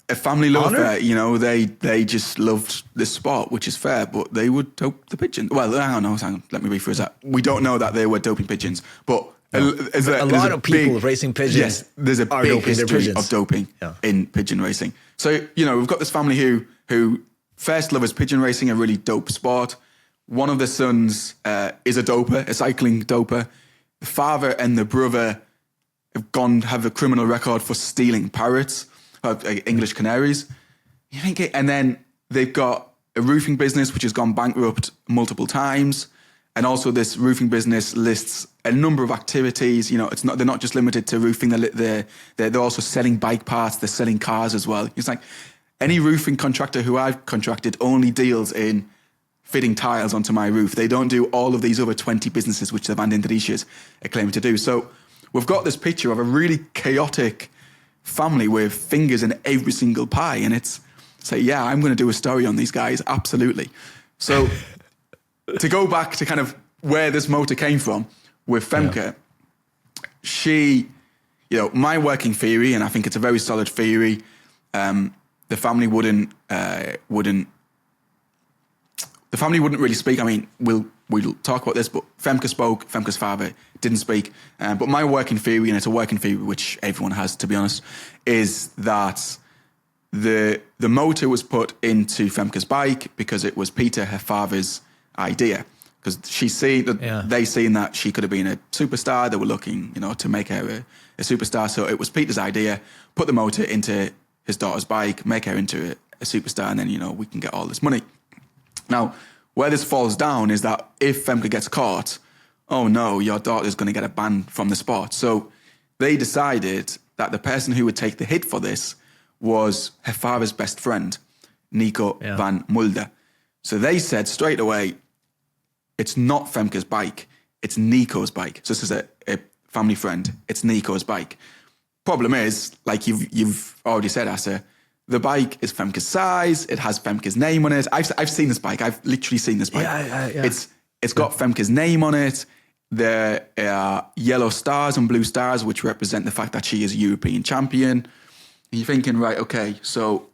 a family love affair. They just loved this sport, which is fair, but they would dope the pigeons. Well, hang on, let me rephrase that. We don't know that they were doping pigeons, but a lot of people racing pigeons. Yes, there's a big history of doping in pigeon racing. So, we've got this family who first lovers pigeon racing, a really dope sport. One of the sons is a doper, a cycling doper. The father and the brother have a criminal record for stealing parrots, English canaries. And then they've got a roofing business which has gone bankrupt multiple times. And also this roofing business lists a number of activities. They're not just limited to roofing. They're also selling bike parts. They're selling cars as well. It's like any roofing contractor who I've contracted only deals in fitting tiles onto my roof. They don't do all of these other 20 businesses which the Van den Driesches are claiming to do. So we've got this picture of a really chaotic family with fingers in every single pie. And it's I'm going to do a story on these guys. Absolutely. So to go back to kind of where this motor came from with Femke, she, my working theory, and I think it's a very solid theory, the family wouldn't really speak. I mean, we'll talk about this, but Femke spoke. Femke's father didn't speak. But my working theory, and it's a working theory which everyone has, to be honest, is that the motor was put into Femke's bike because it was Peter, her father's idea. Because they seen that she could have been a superstar. They were looking, to make her a superstar. So it was Peter's idea, put the motor into his daughter's bike, make her into a superstar, and then, we can get all this money. Now, where this falls down is that if Femke gets caught, oh no, your daughter's going to get a ban from the sport. So they decided that the person who would take the hit for this was her father's best friend, Nico van Mulder. So they said straight away, it's not Femke's bike, it's Nico's bike. So this is a family friend, it's Nico's bike. Problem is, like you've already said, Asa, the bike is Femke's size, it has Femke's name on it. I've seen this bike, I've literally seen this bike. Yeah. It's got Femke's name on it. There are yellow stars and blue stars, which represent the fact that she is a European champion. And you're thinking, right, okay, so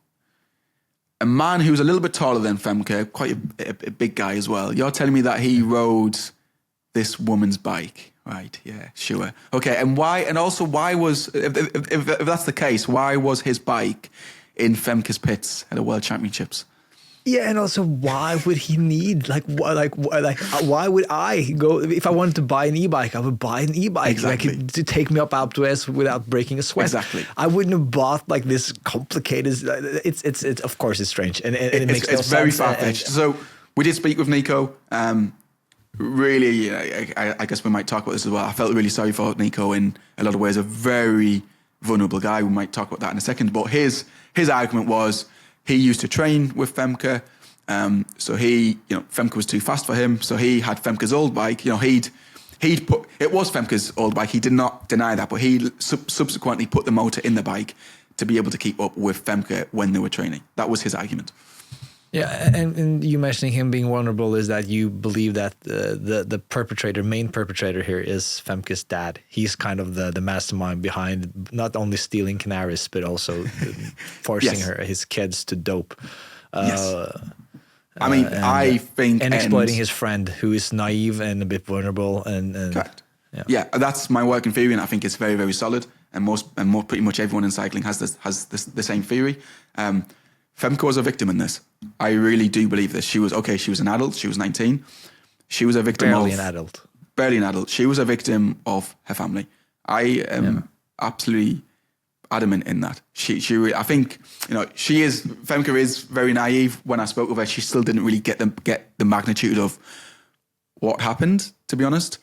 a man who's a little bit taller than Femke, quite a big guy as well. You're telling me that he rode this woman's bike, right? Yeah, sure. Okay, and why? And also, why was if that's the case, why was his bike in Femke's pits at the World Championships? Yeah, and also, why would he need why would I go if I wanted to buy an e-bike? I would buy an e-bike exactly. to take me up Alpe d'Huez without breaking a sweat. Exactly. I wouldn't have bought this complicated. It's of course it's strange and it makes no sense. It's very far-fetched. So we did speak with Nico. Really, I guess we might talk about this as well. I felt really sorry for Nico in a lot of ways. A very vulnerable guy. We might talk about that in a second. But his argument was, he used to train with Femke, so Femke was too fast for him. So he had Femke's old bike. It was Femke's old bike. He did not deny that, but he subsequently put the motor in the bike to be able to keep up with Femke when they were training. That was his argument. Yeah, and you mentioning him being vulnerable is that you believe that the main perpetrator here is Femke's dad. He's kind of the mastermind behind not only stealing canaries, but also forcing his kids to dope. Yes. I think... And exploiting his friend, who is naive and a bit vulnerable. And correct. Yeah, that's my working theory, and I think it's very, very solid. And pretty much everyone in cycling has the same theory. Femke was a victim in this. I really do believe this. She was an adult. She was 19. She was a victim Barely an adult. Barely an adult. She was a victim of her family. I am absolutely adamant in that. I think, Femke is very naive. When I spoke with her, she still didn't really get the magnitude of what happened, to be honest.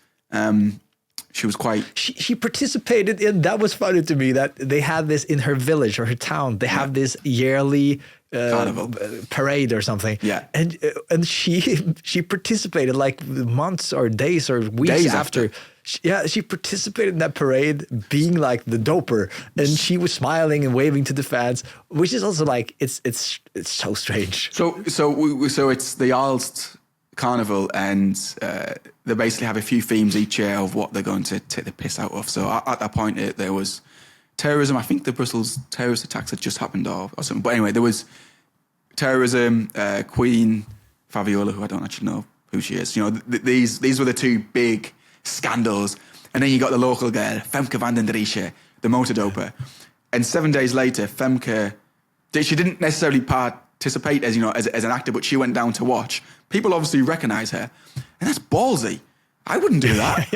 She was quite... She participated in... That was funny to me, that they had this in her village or her town. They have this yearly carnival parade or something. Yeah. And she participated like months or days or weeks after. She participated in that parade, being like the doper, and she was smiling and waving to the fans, which is also like it's so strange. So it's the Aalst Carnival, and they basically have a few themes each year of what they're going to take the piss out of. So at that point, there was terrorism. I think the Brussels terrorist attacks had just happened or something. But anyway, there was terrorism. Queen Fabiola, who I don't actually know who she is. These were the two big scandals. And then you got the local girl, Femke van den Driesche, the motor doper. And 7 days later, Femke, she didn't necessarily participate as an actor, but she went down to watch. People obviously recognize her, and that's ballsy. I wouldn't do that.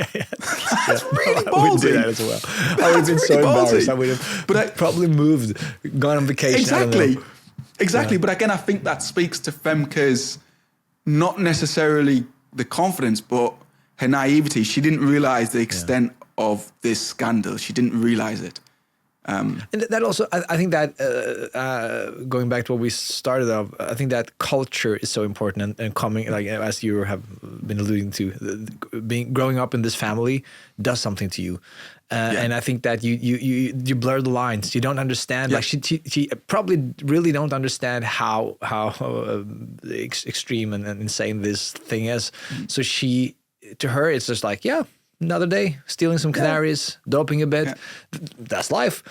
That's really ballsy. I wouldn't do that as well. I would have been so embarrassed. I would have probably moved, gone on vacation. Exactly. But again, I think that speaks to Femke's not necessarily the confidence, but her naivety. She didn't realize the extent of this scandal. She didn't realize it. And that also, I think that going back to what we started off, I think that culture is so important, and coming, like as you have been alluding to, growing up in this family does something to you. And I think that you blur the lines. You don't understand. Like she probably really don't understand how extreme and insane this thing is. So to her, it's just like, another day, stealing some canaries, doping a bit. That's life.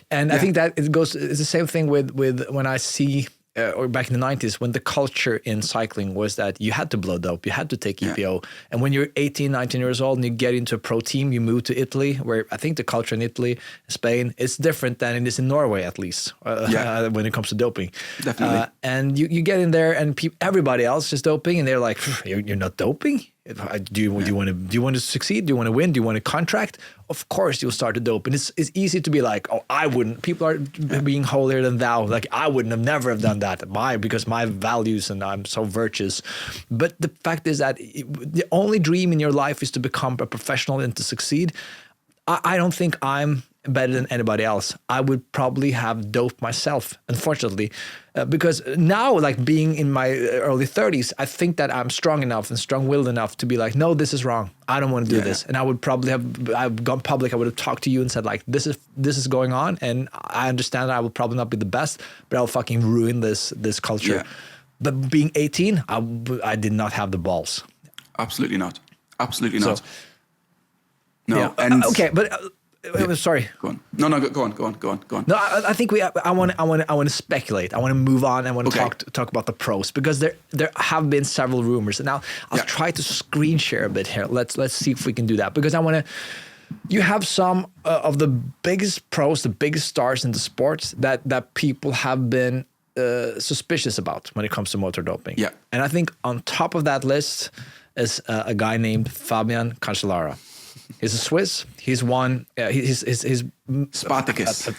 And I think that it's the same thing with when I see, or back in the 90s, when the culture in cycling was that you had to blow dope, you had to take EPO. And when you're 18, 19 years old and you get into a pro team, you move to Italy, where I think the culture in Italy, Spain, is different than it is in Norway, at least, when it comes to doping. Definitely. And you get in there and everybody else is doping, and they're like, you're not doping? Do you want to succeed? Do you want to win? Do you want a contract? Of course, you'll start to dope, and it's easy to be like, oh, I wouldn't. People are being holier than thou. Like, I wouldn't never have done that. Because my values and I'm so virtuous. But the fact is that the only dream in your life is to become a professional and to succeed. I don't think I'm better than anybody else. I would probably have doped myself, unfortunately, because now, like being in my early 30s, I think that I'm strong enough and strong-willed enough to be like, no, this is wrong. I don't want to do this. And I would probably I've gone public. I would have talked to you and said like, this is going on, and I understand that I will probably not be the best, but I'll fucking ruin this culture. But being 18, I did not have the balls. Absolutely not. Absolutely not. No. Okay, but. Sorry. Go on. No, go on. No, I think I want to speculate. I want to move on. I want to talk about the pros, because there have been several rumors. And now I'll try to screen share a bit here. Let's see if we can do that, because I want to. You have some of the biggest pros, the biggest stars in the sport that people have been suspicious about when it comes to motor doping. Yeah. And I think on top of that list is a guy named Fabian Cancellara. He's a Swiss. He's won. He's Spartacus.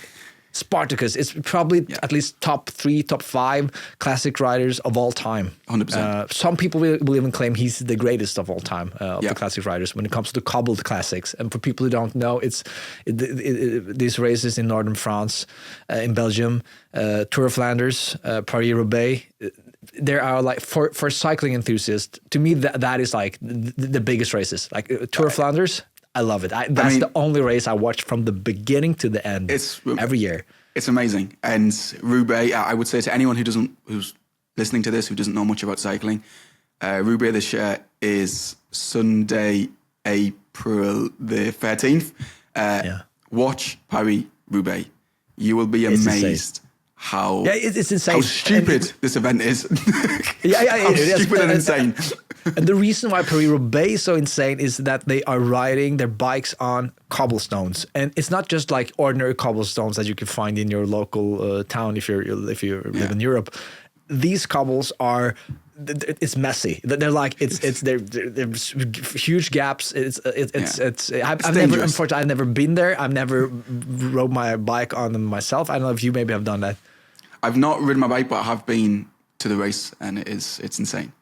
Spartacus. It's probably at least top 3, top 5 classic riders of all time. 100%. Some people will even claim he's the greatest of all time of the classic riders when it comes to cobbled classics. And for people who don't know, these races in northern France, in Belgium, Tour of Flanders, Paris-Roubaix. There are like for cycling enthusiasts, to me that is like the biggest races. Like Tour of Flanders, I love it. That's the only race I watch from the beginning to the end. Every year. It's amazing. And Roubaix, I would say to anyone who's listening to this who doesn't know much about cycling, Roubaix this year is Sunday, April the 13th. Watch Paris-Roubaix. You will be amazed. It's insane. How stupid this event is. How stupid and insane. And the reason why Paris-Roubaix is so insane is that they are riding their bikes on cobblestones, and it's not just like ordinary cobblestones that you can find in your local town if you live in Europe. these cobbles are. It's messy. They're like they're huge gaps. I've never, unfortunately, I've never been there. I've never rode my bike on them myself. I don't know if you maybe have done that. I've not ridden my bike, but I have been to the race, and it's insane.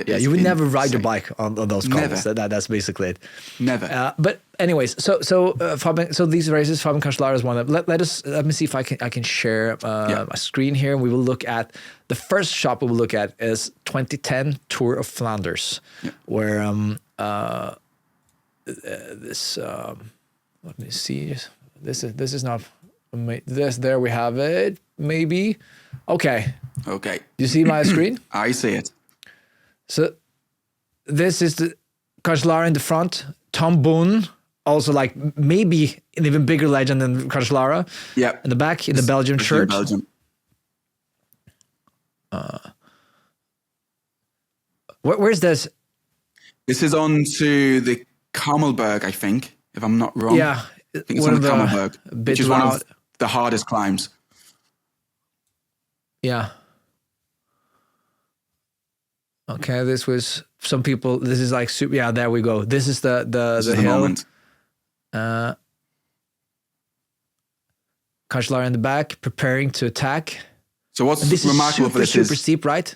You would never ride your bike on those cobbles. That's basically it. Never. But anyways, so Fabian, so these races, Fabian Cancellara is one of them. Let me see if I can share my screen here. We will look at the first shop we will look at is 2010 Tour of Flanders, where this let me see. This is not this. There we have it. Maybe. Okay. You see my screen? I see it. So this is the Cancellara in the front. Tom Boone, also like maybe an even bigger legend than Cancellara. Yeah. In the back, in the Belgian shirt. Belgium. Where's this? This is on to the Kammelberg, I think, if I'm not wrong. Yeah. I think it's on the Kammelberg, which is one of the hardest climbs. Yeah. Okay, this was some people. This is like super. Yeah, there we go. This is the hill. Moment. Cancellara in the back, preparing to attack. So what's remarkable for this super steep, right?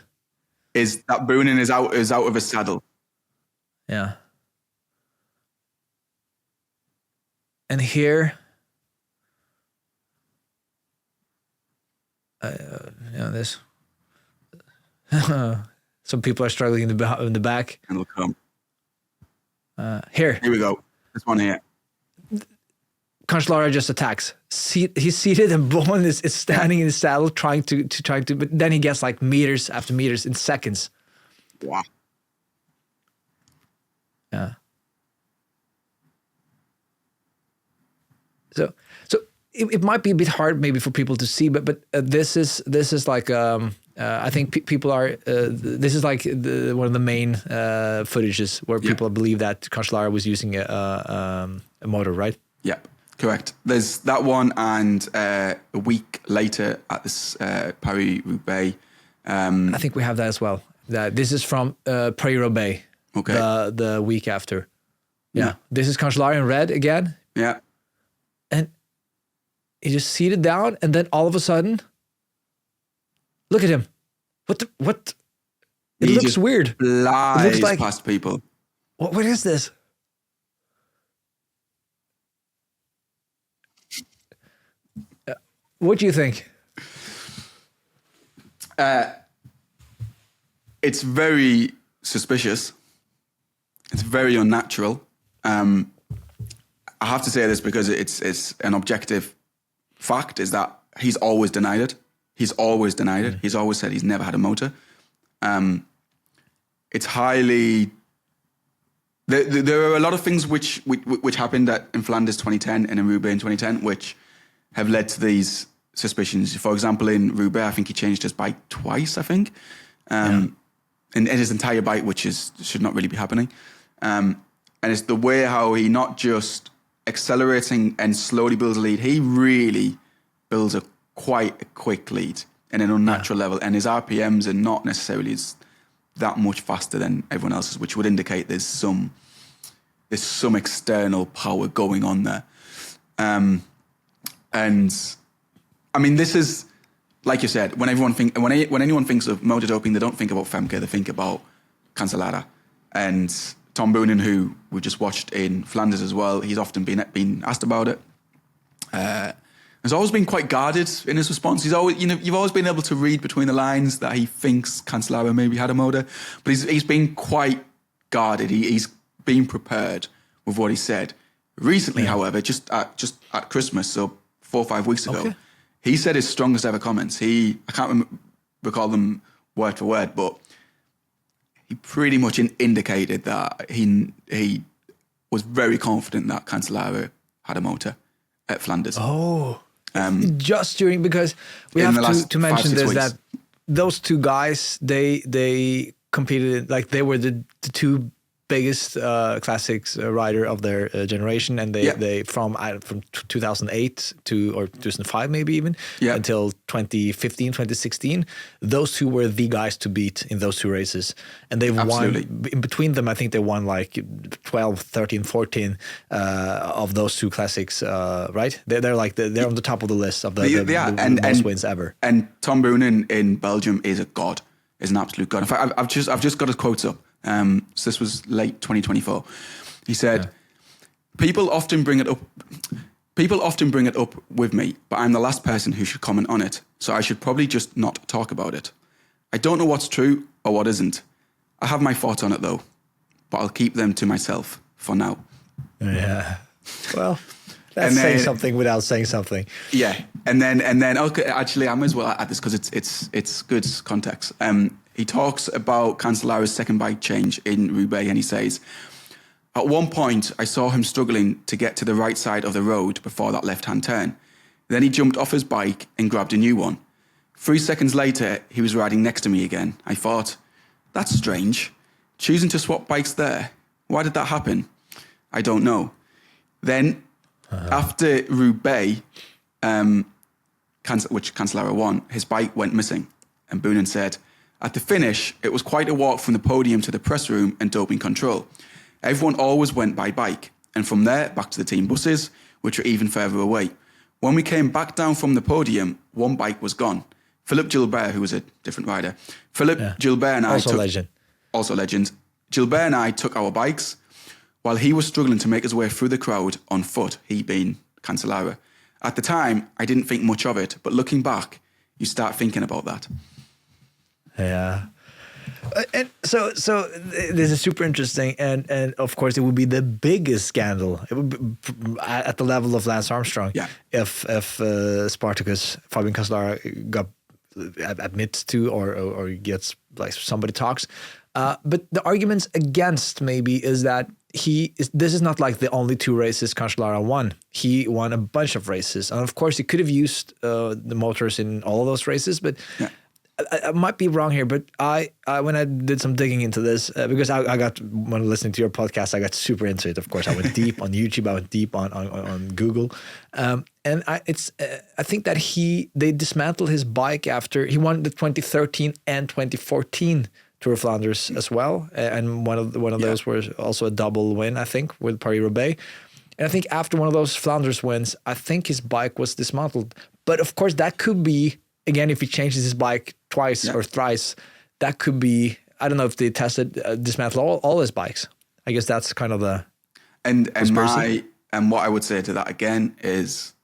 Is that Boonen is out of his saddle. Yeah. And here, this. Some people are struggling in the back. And it'll come. Here we go. This one here. Cancellara just attacks. He's seated and Bowen is standing in his saddle trying to, but then he gets like meters after meters in seconds. Wow. Yeah. So it might be a bit hard maybe for people to see, but this is like I think people are. This is like one of the main footages where people believe that Cancellara was using a motor, right? Yeah, correct. There's that one, and a week later at this Paris-Roubaix. I think we have that as well. This is from Paris-Roubaix. Okay. The week after. Yeah. This is Cancellara in red again. Yeah. And he just seated down, and then all of a sudden, look at him. What? It He looks just weird. Flies It looks like past people. What is this? What do you think? It's very suspicious. It's very unnatural. I have to say this because it's an objective fact, is that he's always denied it. He's always denied it. He's always said he's never had a motor. It's highly... There are a lot of things which happened in Flanders 2010 and in Roubaix in 2010, which have led to these suspicions. For example, in Roubaix, I think he changed his bike twice, I think. And his entire bike, which should not really be happening. And it's the way how he not just accelerating and slowly builds a lead, he really builds quite a quick lead in an unnatural level. And his RPMs are not necessarily that much faster than everyone else's, which would indicate there's some external power going on there. And I mean, this is, like you said, when anyone thinks of motor doping, they don't think about Femke, they think about Cancellara. And Tom Boonen, who we just watched in Flanders as well, he's often been asked about it. Has always been quite guarded in his response. He's always, you've always been able to read between the lines that he thinks Cancellara maybe had a motor, but he's been quite guarded. He's been prepared with what he said. Recently, however, just at Christmas, so 4 or 5 weeks ago, he said his strongest ever comments. I can't recall them word for word, but he pretty much indicated that he was very confident that Cancellara had a motor at Flanders. Oh, just during, because we have to mention this, that those two guys, they competed, like they were the two biggest classics rider of their generation, and they from 2008 to or 2005 maybe even until 2015, 2016. Those two were the guys to beat in those two races, and they've won in between them. I think they won like 12, 13, 14 of those two classics. Right? They're like they're on the top of the list of the most wins ever. And Tom Boonen in Belgium is a god. Is an absolute god. In fact, I've just got his quotes up. So this was late 2024. He said, "People often bring it up with me, but I'm the last person who should comment on it. So I should probably just not talk about it. I don't know what's true or what isn't. I have my thoughts on it though, but I'll keep them to myself for now." Yeah. Well, that's saying something without saying something. Yeah, and then okay, actually, I might as well add this because it's good context. He talks about Cancelara's second bike change in Roubaix, and he says, "At one point, I saw him struggling to get to the right side of the road before that left-hand turn. Then he jumped off his bike and grabbed a new one. 3 seconds later, he was riding next to me again. I thought, that's strange. Choosing to swap bikes there. Why did that happen? I don't know. Then." After Roubaix, which Cancellara won, his bike went missing. And Boonen said, "At the finish, it was quite a walk from the podium to the press room and doping control. Everyone always went by bike. And from there, back to the team buses, which were even further away. When we came back down from the podium, one bike was gone. Philippe Gilbert, who was a different rider, Gilbert and I also legend. Gilbert and I took our bikes, while he was struggling to make his way through the crowd on foot, he being Cancellara. At the time, I didn't think much of it, but looking back, you start thinking about that." Yeah. And so this is super interesting, and of course it would be the biggest scandal. It would be at the level of Lance Armstrong if Spartacus, Fabian Cancellara admits to or gets like somebody talks. But the arguments against maybe is that this is not like the only two races Cancellara won. He won a bunch of races. And of course, he could have used the motors in all of those races, but I might be wrong here. But I when I did some digging into this, because I got, when listening to your podcast, I got super into it. Of course, I went deep on YouTube, I went deep on Google. And I think that they dismantled his bike after he won the 2013 and 2014 Tour of Flanders as well, and one of those was also a double win, I think, with Paris-Roubaix. And I think after one of those Flanders wins, I think his bike was dismantled. But of course, that could be, again, if he changes his bike twice or thrice, that could be, I don't know if they dismantled all his bikes. I guess that's kind of the and what I would say to that again is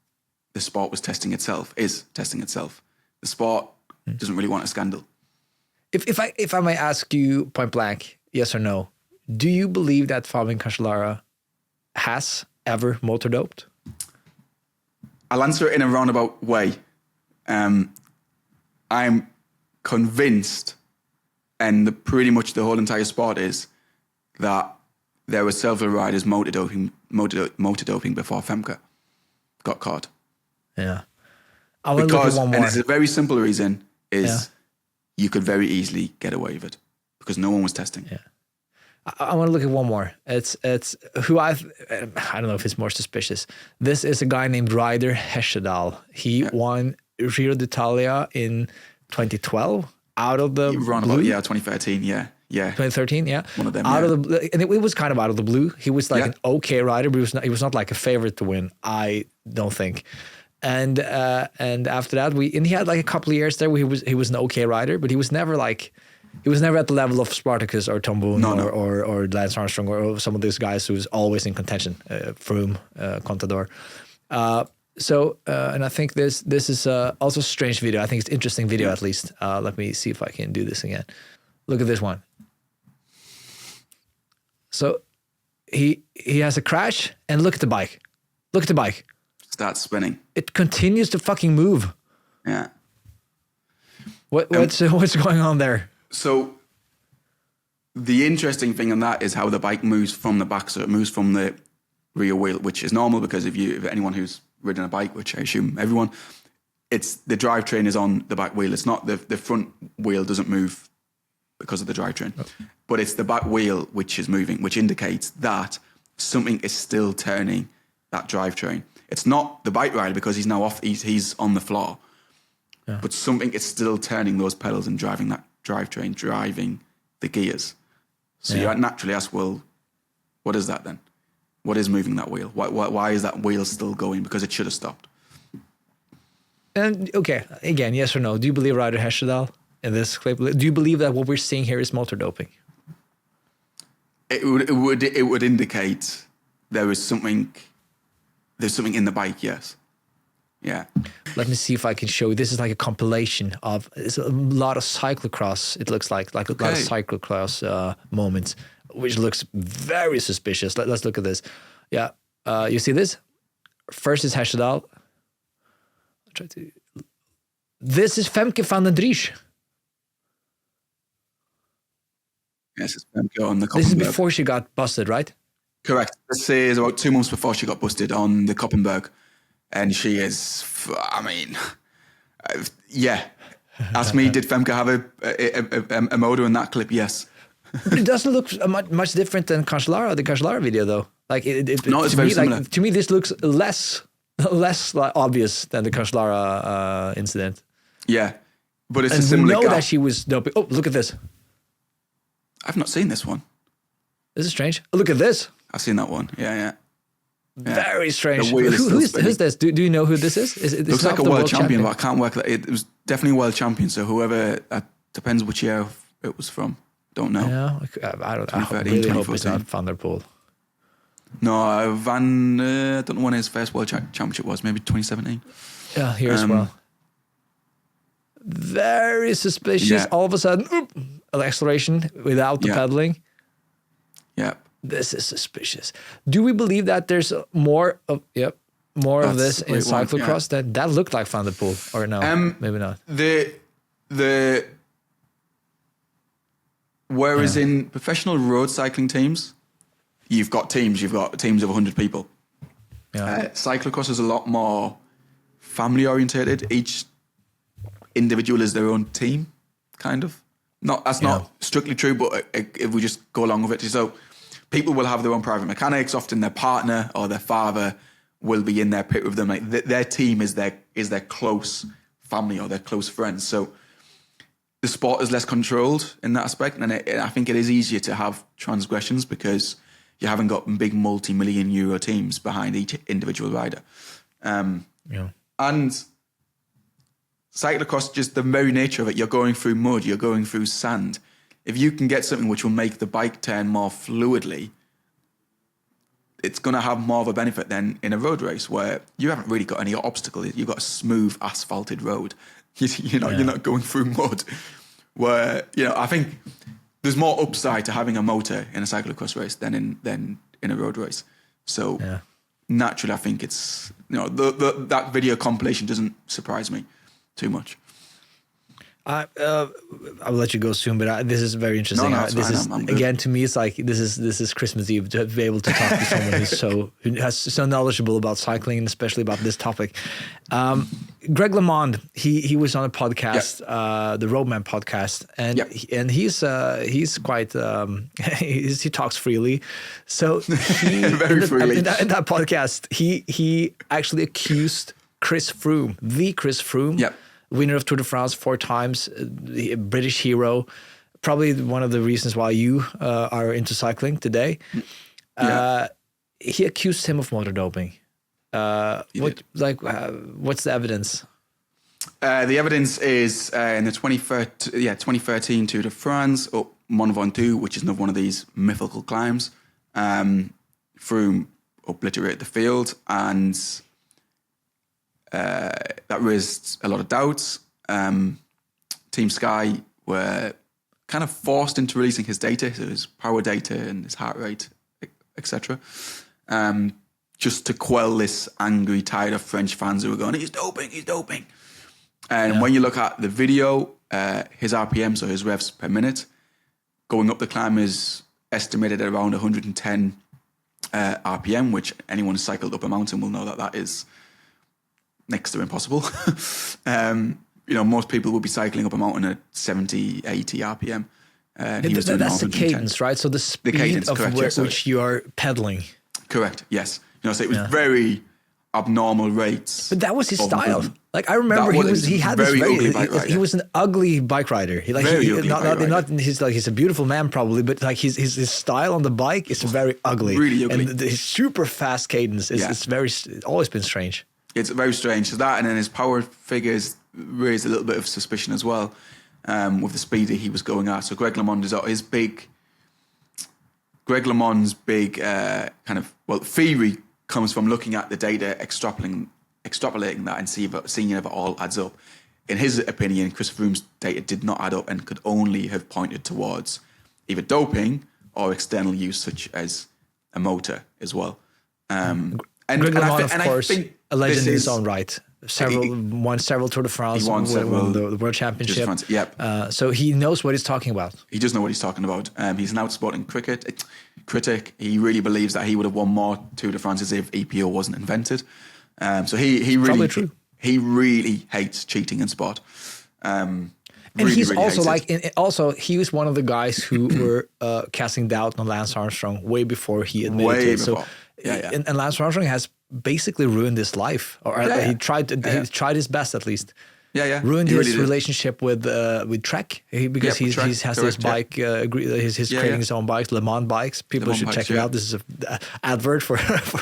the sport is testing itself. The sport doesn't really want a scandal. If I may ask you point blank, yes or no, do you believe that Fabian Cancellara has ever motor doped? I'll answer it in a roundabout way. I'm convinced, and pretty much the whole entire sport is, that there were several riders motor doping before Femke got caught. Yeah. I want to look at one more. And it's a very simple reason is you could very easily get away with it because no one was testing. Yeah. I want to look at one more. It's who I don't know if it's more suspicious. This is a guy named Ryder Hesjedal. He won Giro d'Italia in 2012 out of the blue. 2013, 2013, one of them. And it was kind of out of the blue. He was like an okay rider, but he was not like a favorite to win. I don't think. And after that, he had like a couple of years there where he was an okay rider, but he was never at the level of Spartacus or Tom Boonen or Lance Armstrong or some of these guys who's always in contention. Froome, Contador. And I think this is also a strange video. I think it's an interesting video at least. Let me see if I can do this again. Look at this one. So he has a crash and look at the bike. Look at the bike. Starts spinning. It continues to fucking move. Yeah. What's going on there? So the interesting thing on that is how the bike moves from the back. So it moves from the rear wheel, which is normal because if anyone who's ridden a bike, which I assume everyone, it's the drivetrain is on the back wheel. It's not the front wheel doesn't move because of the drivetrain. Oh. but it's the back wheel which is moving, which indicates that something is still turning that drivetrain. It's not the bike rider because he's now off, he's on the floor. Yeah. But something is still turning those pedals and driving that drivetrain, driving the gears. So you naturally ask, well, what is that then? What is moving that wheel? Why is that wheel still going? Because it should have stopped. And okay, again, yes or no? Do you believe Ryder Hesjedal in this clip? Do you believe that what we're seeing here is motor doping? It would indicate there's something in the bike. Yes. Yeah. Let me see if I can show you. This is like a compilation of it's a lot of cyclocross. It looks like a lot of cyclocross moments, which looks very suspicious. Let's look at this. Yeah, you see this? First is Hesjedal. This is Femke van den Dries. Yes, it's Femke on the Koppenberg. This is before she got busted, right? Correct. This is about 2 months before she got busted on the Koppenberg. And she is, I mean, yeah. Ask me, did Femke have a motor in that clip? Yes. But it doesn't look much different than the Cancellara video, though. Like no, it's very similar. Like, to me, this looks less like obvious than the Cancellara incident. Yeah, but it's a similar. We know that she was doping. Oh, look at this. I've not seen this one. This is strange. Oh, look at this. I've seen that one. Yeah. Very strange. Who's this? Do you know who this is? It looks like a world champion, but I can't work that. It was definitely a world champion. So whoever, depends which year it was from. Don't know. Yeah, I really hope it's not Van der Poel. No, I don't know when his first world championship was. Maybe 2017. Yeah, here as well. Very suspicious. Yeah. All of a sudden, acceleration without the pedaling. Yeah. This is suspicious. Do we believe that there's more of this in cyclocross? That looked like Van der Poel, or no? Maybe not. Whereas in professional road cycling teams, you've got teams of 100 people. Yeah. Cyclocross is a lot more family orientated. Each individual is their own team, kind of. That's not strictly true, but if we just go along with it, so. People will have their own private mechanics. Often their partner or their father will be in their pit with them. Like their team is their close family or their close friends. So the sport is less controlled in that aspect, and I think it is easier to have transgressions because you haven't got big multi-million euro teams behind each individual rider. And cyclocross, just the very nature of it, you're going through mud, you're going through sand. If you can get something which will make the bike turn more fluidly, it's going to have more of a benefit than in a road race where you haven't really got any obstacles. You've got a smooth asphalted road. You're not going through mud. Where I think there's more upside to having a motor in a cyclocross race than in a road race. So naturally, I think it's that video compilation doesn't surprise me too much. I'll let you go soon, but this is very interesting. No, this is again to me. It's like this is Christmas Eve to be able to talk to someone who is so knowledgeable about cycling and especially about this topic. Greg LeMond, he was on a podcast, the Roadman podcast, and he's quite he talks freely. So very freely in that podcast, he actually accused Chris Froome, the Chris Froome. Yep. Winner of Tour de France 4 times, a British hero, probably one of the reasons why you are into cycling today. He accused him of motor doping. What's the evidence? The evidence is in the 2013 Tour de France, up Mont Ventoux, which is another one of these mythical climbs. Froome obliterated the field, and that raised a lot of doubts. Team Sky were kind of forced into releasing his data, so his power data and his heart rate, etc., just to quell this angry tide of French fans who were going, he's doping. And when you look at the video, his RPM, so his revs per minute, going up the climb is estimated at around 110 RPM, which anyone who's cycled up a mountain will know that is next to impossible. Most people will be cycling up a mountain at 70, 80 RPM. And he was doing that's the 110. cadence, right? So the speed cadence, of correct, which you are pedaling. Correct. Yes. So it was very abnormal rates. But that was his of style. movement. Like I remember he had this ugly bike rider. he was an ugly bike rider. He, like, very he, ugly not, bike rider. not he's a beautiful man probably, but like his style on the bike is very ugly. Really ugly. And his super fast cadence is it's always been strange. It's very strange. So that, and then his power figures raised a little bit of suspicion as well, with the speed that he was going at. So Greg LeMond's big kind of theory comes from looking at the data, extrapolating that, and seeing if it all adds up. In his opinion, Chris Froome's data did not add up and could only have pointed towards either doping or external use, such as a motor as well. Greg LeMond, of course, a legend in his own right. Won several Tour de France. He won the World Championship. Yep. So he knows what he's talking about. He does know what he's talking about. He's an outspoken critic. He really believes that he would have won more Tour de France's if EPO wasn't invented. So he really hates cheating in sport. And he's also he was one of the guys who were casting doubt on Lance Armstrong way before he admitted to it. So, and Lance Armstrong has basically ruined his life, or he tried his best at least. Ruined his relationship with Trek because he has this bike. He's creating his own bikes, Le Mans bikes. People should check it out. This is an advert for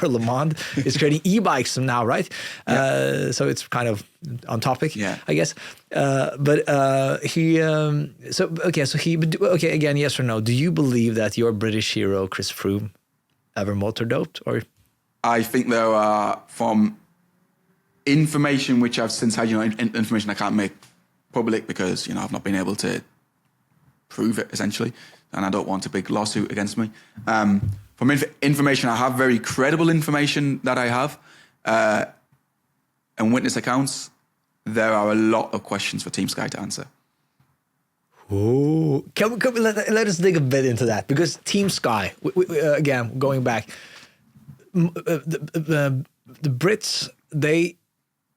Le Mans. He's creating e-bikes now, right? So it's kind of on topic, I guess. Again, yes or no? Do you believe that your British hero Chris Froome ever motor doped? Or I think there are, from information which I've since had, information I can't make public because, I've not been able to prove it, essentially, and I don't want a big lawsuit against me. From information I have, very credible information that I have, and witness accounts, there are a lot of questions for Team Sky to answer. Oh, let us dig a bit into that, because Team Sky, again, going back, the Brits,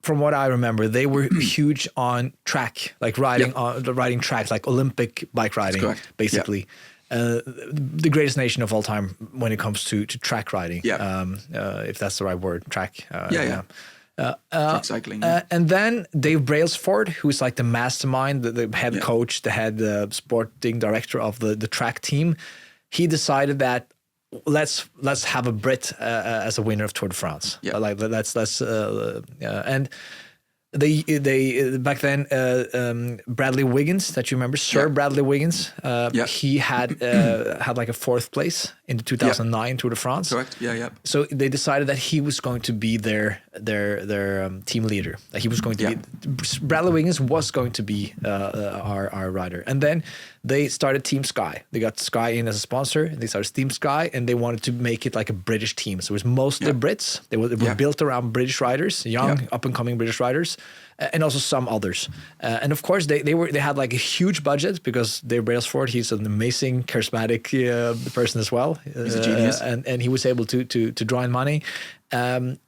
from what I remember, they were huge on track, like riding tracks, like Olympic bike riding, basically. The greatest nation of all time when it comes to track riding, if that's the right word, track. Track cycling. And then Dave Brailsford, who's like the mastermind, the head coach, the head sporting director of the track team, he decided that let's have a Brit as a winner of Tour de France. And they back then Bradley Wiggins, that you remember, Sir Bradley Wiggins, he had like a fourth place in the 2009 Tour de France. Correct. So they decided that he was going to be their team leader. That he was going to be Bradley Wiggins was going to be our rider. And then they started Team Sky. They got Sky in as a sponsor, and they started Team Sky, and they wanted to make it like a British team. So it was mostly Brits. They were built around British riders, young up and coming British riders, and also some others. And of course, they had like a huge budget, because Dave Brailsford, he's an amazing, charismatic person as well. He's a genius, and he was able to draw in money. And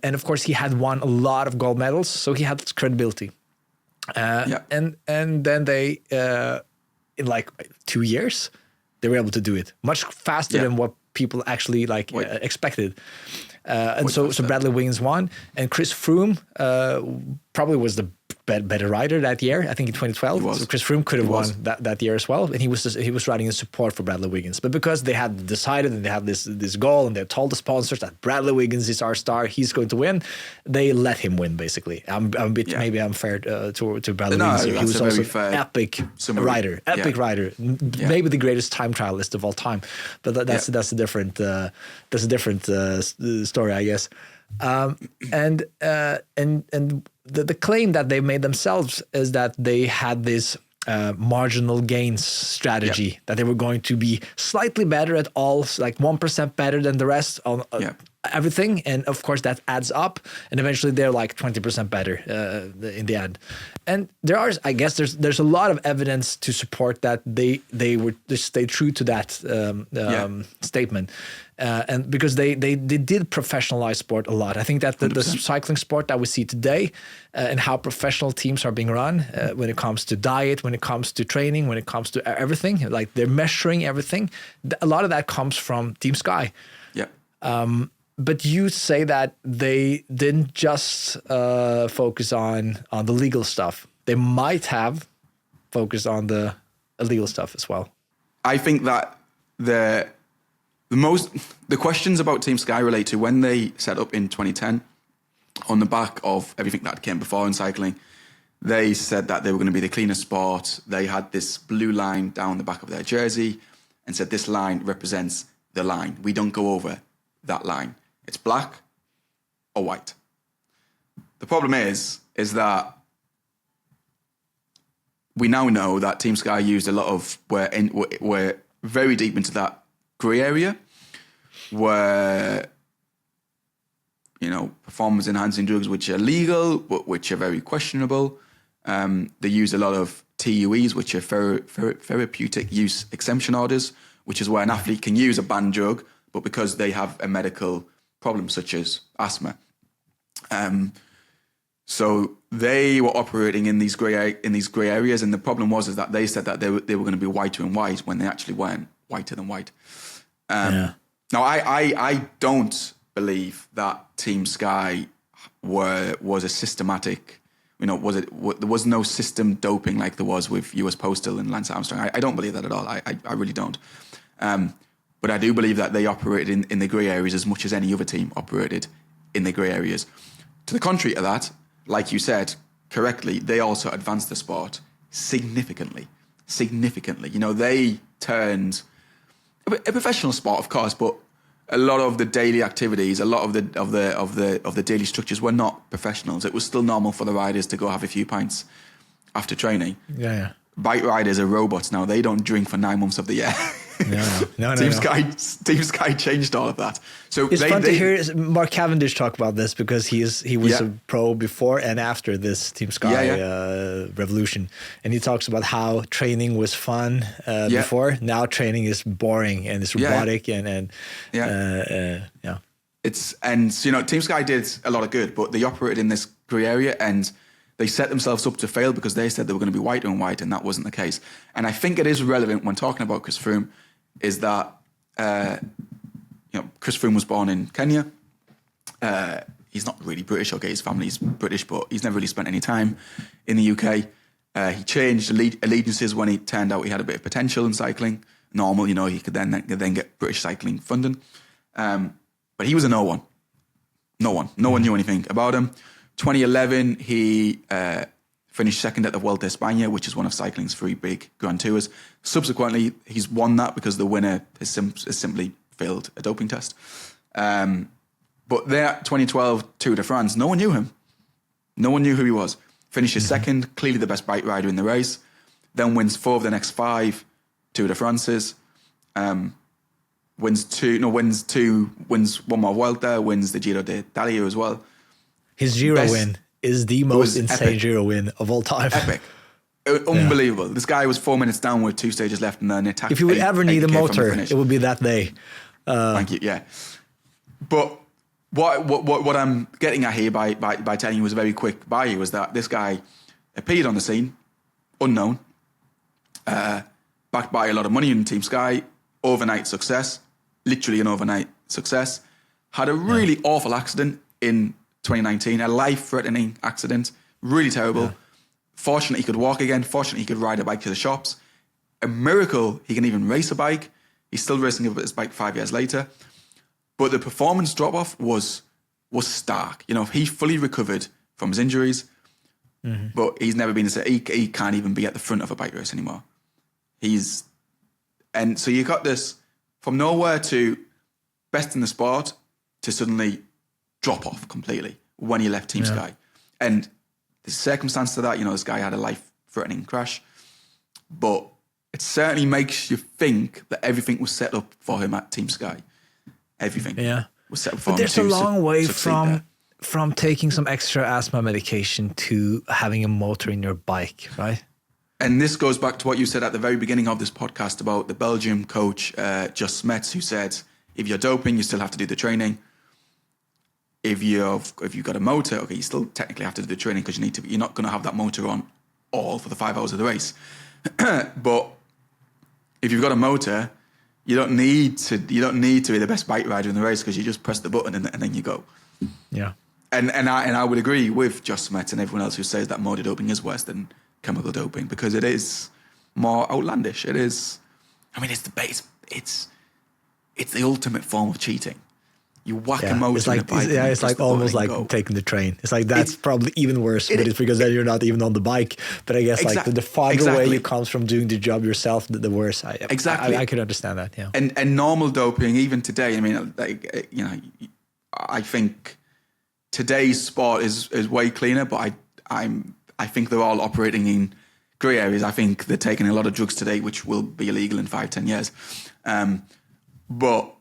of course, he had won a lot of gold medals, so he had credibility. And then they in like 2 years, they were able to do it much faster than what people actually expected. So Bradley Wiggins won, and Chris Froome probably was the better rider that year. I think in 2012, so Chris Froome could have won that year as well, and he was riding in support for Bradley Wiggins. But because they had decided and they had this goal, and they told the sponsors that Bradley Wiggins is our star, he's going to win, they let him win. Basically, I'm a bit maybe unfair to Bradley Wiggins. He was also an epic rider, maybe the greatest time trialist of all time. But that's a different story, I guess. And the claim that they made themselves is that they had this marginal gains strategy, that they were going to be slightly better at all, like 1% better than the rest on everything, and of course that adds up, and eventually they're like 20% better in the end. And I guess there's a lot of evidence to support that they stayed true to that statement, and because they did professionalize sport a lot. I think that the cycling sport that we see today, and how professional teams are being run when it comes to diet, when it comes to training, when it comes to everything, like they're measuring everything. A lot of that comes from Team Sky. Yeah. But you say that they didn't just focus on the legal stuff. They might have focused on the illegal stuff as well. I think that the questions about Team Sky relate to when they set up in 2010, on the back of everything that came before in cycling. They said that they were going to be the cleanest sport. They had this blue line down the back of their jersey and said this line represents the line. We don't go over that line. It's black or white. The problem is that we now know that Team Sky used a lot of, we're very deep into that grey area where, performance enhancing drugs which are legal, but which are very questionable. They use a lot of TUEs, which are therapeutic use exemption orders, which is where an athlete can use a banned drug, but because they have a medical problem such as asthma. So they were operating in these grey areas, and the problem was that they said that they were going to be whiter and white when they actually weren't whiter than white. Now I don't believe that Team Sky was a systematic. There was no system doping like there was with US Postal and Lance Armstrong. I don't believe that at all. I really don't. But I do believe that they operated in the grey areas as much as any other team operated in the grey areas. To the contrary to that, like you said correctly, they also advanced the sport significantly. They turned a professional sport, of course, but a lot of the daily activities, a lot of the daily structures were not professionals. It was still normal for the riders to go have a few pints after training. Yeah. Bike riders are robots now. They don't drink for 9 months of the year. No. Team Sky changed all of that. So it's fun to hear Mark Cavendish talk about this because he was a pro before and after this Team Sky revolution, and he talks about how training was fun before. Now training is boring and it's robotic and Team Sky did a lot of good, but they operated in this grey area and they set themselves up to fail because they said they were going to be whiter and white, and that wasn't the case. And I think it is relevant when talking about Chris Froome is that Chris Froome was born in Kenya. He's not really British. Okay, his family's British, but he's never really spent any time in the UK. He changed allegiances when he turned out he had a bit of potential in cycling. Normal, he could then get British cycling funding. But he was a no one. No one knew anything about him. 2011, he finished second at the Vuelta a España, which is one of cycling's 3 big Grand Tours. Subsequently, he's won that because the winner has simply failed a doping test. But there, 2012 Tour de France, no one knew him. No one knew who he was. Finishes second, clearly the best bike rider in the race. Then wins 4 of the next 5 Tour de France's. Wins 1 more Vuelta, wins the Giro d'Italia as well. His Giro win is the most insane epic. Giro win of all time. Epic. Unbelievable. This guy was 4 minutes down with 2 stages left and then attacked. If you would ever need a motor, it would be that day. Thank you, yeah. But what I'm getting at here by telling you was a very quick bio was that this guy appeared on the scene, unknown, backed by a lot of money in Team Sky, overnight success, literally an overnight success, had a really awful accident in 2019, a life-threatening accident, really terrible. Yeah. Fortunately, he could walk again. Fortunately, he could ride a bike to the shops. A miracle, he can even race a bike. He's still racing his bike 5 years later. But the performance drop-off was stark. He fully recovered from his injuries, but he's never been he can't even be at the front of a bike race anymore. And so you got this from nowhere to best in the sport to suddenly drop off completely when he left Team Sky. And the circumstance to that, this guy had a life-threatening crash, but it certainly makes you think that everything was set up for him at Team Sky. Everything. Yeah. was set before But him there's a to long way succeed there. from taking some extra asthma medication to having a motor in your bike, right? And this goes back to what you said at the very beginning of this podcast about the Belgium coach, Just Smets, who said, if you're doping, you still have to do the training. If you've got a motor, okay, you still technically have to do the training because you're not going to have that motor on all for the 5 hours of the race. But if you've got a motor, you don't need to be the best bike rider in the race because you just press the button and then you go. Yeah. And I would agree with Just Smets and everyone else who says that motor doping is worse than chemical doping because it is more outlandish. It is, I mean, it's the base. It's the ultimate form of cheating. You whack a motor it's like, in a bike. it's like almost like taking the train. It's like that's probably even worse, but it's because then you're not even on the bike. But I guess like the farther away you come from doing the job yourself, the worse. I could understand that. Yeah. And normal doping, even today. I mean, like, you know, I think today's sport is way cleaner, but I think they're all operating in grey areas. I think they're taking a lot of drugs today, which will be illegal in 5-10 years. But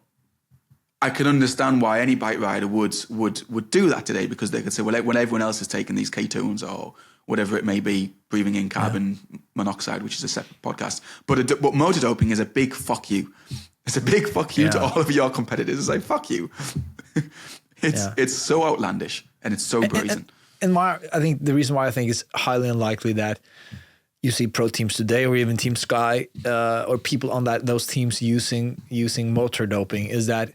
I can understand why any bike rider would do that today but they could say, well, when everyone else is taking these ketones or whatever it may be, breathing in carbon monoxide, which is a separate podcast. But motor doping is a big fuck you. It's a big fuck you to all of your competitors. It's like, fuck you. It's so outlandish and it's so brazen. And I think the reason why I think it's highly unlikely that you see pro teams today or even Team Sky or people on those teams using motor doping is that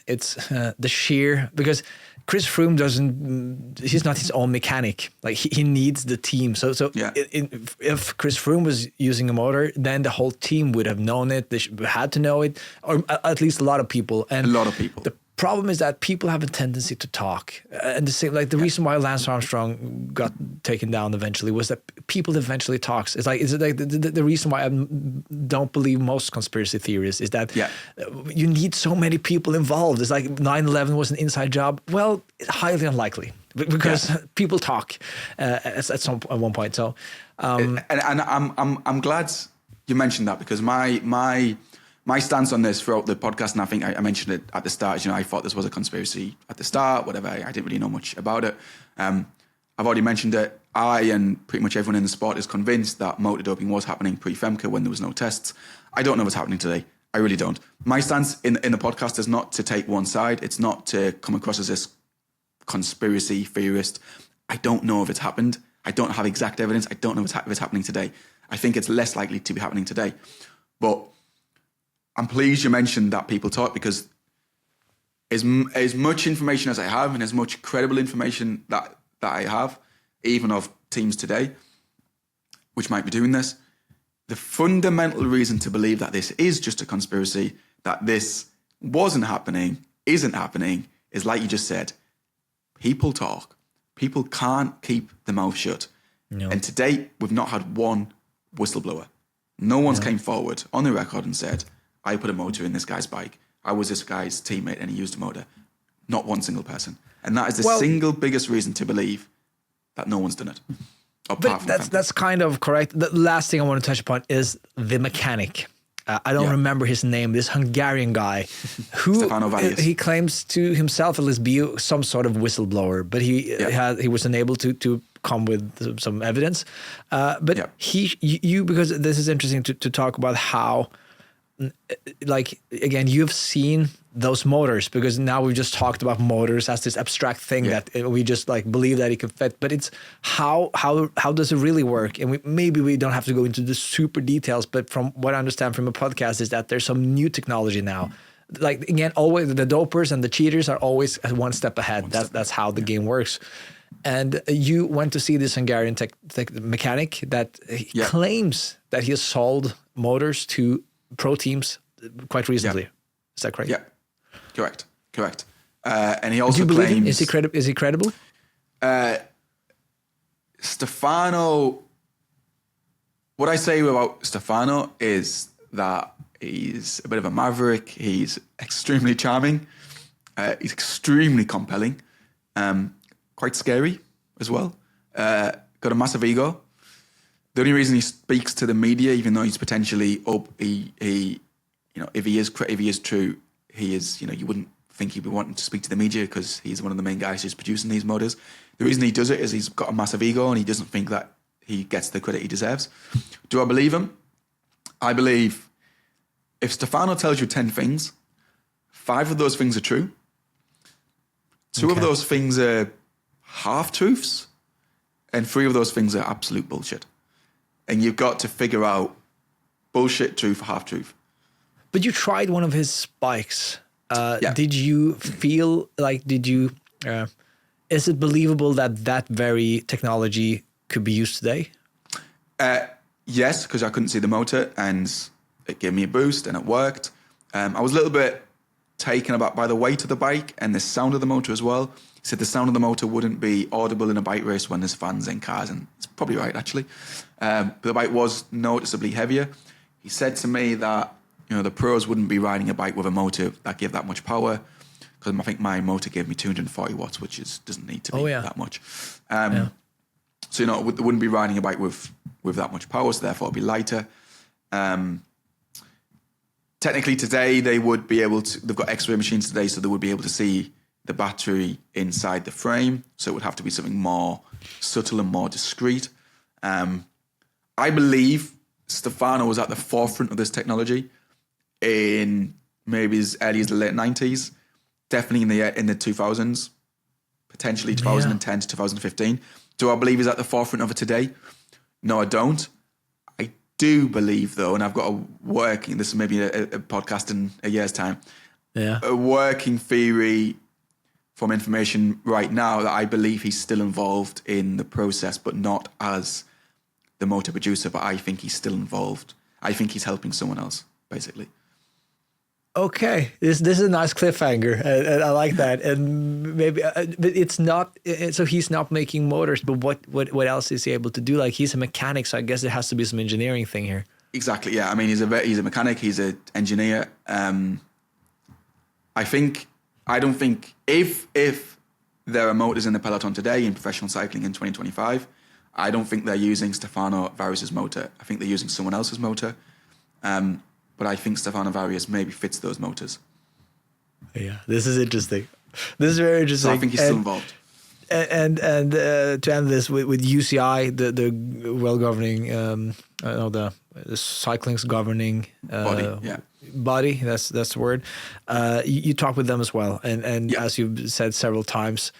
it's the sheer, because Chris Froome he's not his own mechanic. Like he needs the team. So if Chris Froome was using a motor, then the whole team would have known it. They had to know it, or at least a lot of people. And a lot of people. The problem is that people have a tendency to talk, and the same, like the reason why Lance Armstrong got taken down eventually was that people eventually talks. It's like the reason why I don't believe most conspiracy theories is that you need so many people involved. It's like 9/11 was an inside job. Well, highly unlikely because people talk at one point. So, and I'm glad you mentioned that because my stance on this throughout the podcast, and I think I mentioned it at the start, is, you know, I thought this was a conspiracy at the start, whatever. I didn't really know much about it. I've already mentioned it. I and pretty much everyone in the sport is convinced that motor doping was happening pre-FEMCA when there was no tests. I don't know what's happening today. I really don't. My stance in the podcast is not to take one side. It's not to come across as this conspiracy theorist. I don't know if it's happened. I don't have exact evidence. I don't know if it's happening today. I think it's less likely to be happening today. But I'm pleased you mentioned that people talk because as much information as I have and as much credible information that I have, even of teams today, which might be doing this, the fundamental reason to believe that this is just a conspiracy, that this isn't happening, is like you just said, people talk. People can't keep their mouth shut. No. And to date, we've not had one whistleblower. No one's came forward on the record and said, I put a motor in this guy's bike. I was this guy's teammate and he used a motor. Not one single person. And that is the single biggest reason to believe that no one's done it. But that's kind of correct. The last thing I want to touch upon is the mechanic. I don't remember his name, this Hungarian guy who he claims to himself at least be some sort of whistleblower, but he was unable to come with some evidence. But because this is interesting to talk about how, like, again, you've seen those motors, because now we've just talked about motors as this abstract thing that we just like believe that it can fit, but it's how does it really work? And maybe we don't have to go into the super details, but from what I understand from a podcast is that there's some new technology now. Like, again, always the dopers and the cheaters are always one step ahead. That's how the game works. And you went to see this Hungarian mechanic that claims that he has sold motors to pro teams quite recently. Is that correct? Yeah, correct. And he also Do you believe claims... him? Is he credible? Stefano... What I say about Stefano is that he's a bit of a maverick. He's extremely charming. He's extremely compelling. Quite scary as well. Got a massive ego. The only reason he speaks to the media, even though he's potentially if he is true, he is, you wouldn't think he'd be wanting to speak to the media because he's one of the main guys who's producing these motors. The reason he does it is he's got a massive ego and he doesn't think that he gets the credit he deserves. Do I believe him? I believe if Stefano tells you 10 things, 5 of those things are true. 2 of those things are half-truths, and 3 of those things are absolute bullshit. And you've got to figure out bullshit, truth, half-truth. But you tried one of his spikes. Did you feel like, is it believable that very technology could be used today? Yes, because I couldn't see the motor and it gave me a boost and it worked. I was a little bit taken aback by the weight of the bike and the sound of the motor as well. He said the sound of the motor wouldn't be audible in a bike race when there's fans in cars, and it's probably right, actually. But the bike was noticeably heavier. He said to me that, the pros wouldn't be riding a bike with a motor that gave that much power, because I think my motor gave me 240 watts, which doesn't need to be that much. So, they wouldn't be riding a bike with that much power, so therefore it'd be lighter. Technically today they would be able to, they've got X-ray machines today, so they would be able to see the battery inside the frame. So it would have to be something more subtle and more discreet. I believe Stefano was at the forefront of this technology in maybe as early as the late 90s, definitely in the 2000s, potentially 2010 to 2015. Do I believe he's at the forefront of it today? No, I don't. I do believe, though, and I've got a working, this is maybe a podcast in a year's time, a working theory from information right now that I believe he's still involved in the process, but not as the motor producer, but I think he's still involved. I think he's helping someone else, basically. Okay, this is a nice cliffhanger, and I like that. And maybe, but it's not. So he's not making motors, but what else is he able to do? Like, he's a mechanic, so I guess there has to be some engineering thing here. Exactly. Yeah. I mean, he's a mechanic. He's an engineer. I don't think if there are motors in the peloton today in professional cycling in 2025, I don't think they're using Stefano Varius's motor. I think they're using someone else's motor. But I think Stefano Varius maybe fits those motors. Yeah, this is interesting. This is very interesting. So I think he's still involved. And to end this with UCI, the well governing, the cycling's governing body. That's the word. You talk with them as well, and as you've said several times,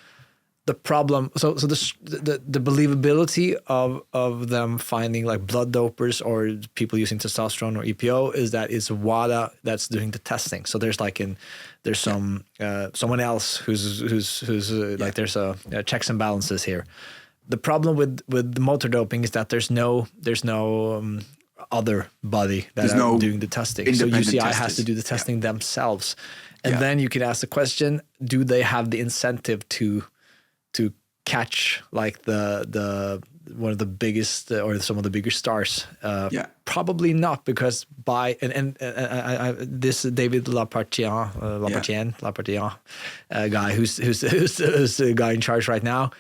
the problem. So the believability of them finding like blood dopers or people using testosterone or EPO is that it's WADA that's doing the testing. So there's some someone else who's like there's a checks and balances here. The problem with the motor doping is that there's no other body that are doing the testing. So UCI has to do the testing themselves, and then you can ask the question: do they have the incentive to catch like the one of the biggest or some of the bigger stars? Probably not, because this David Lapartien guy who's the guy in charge right now,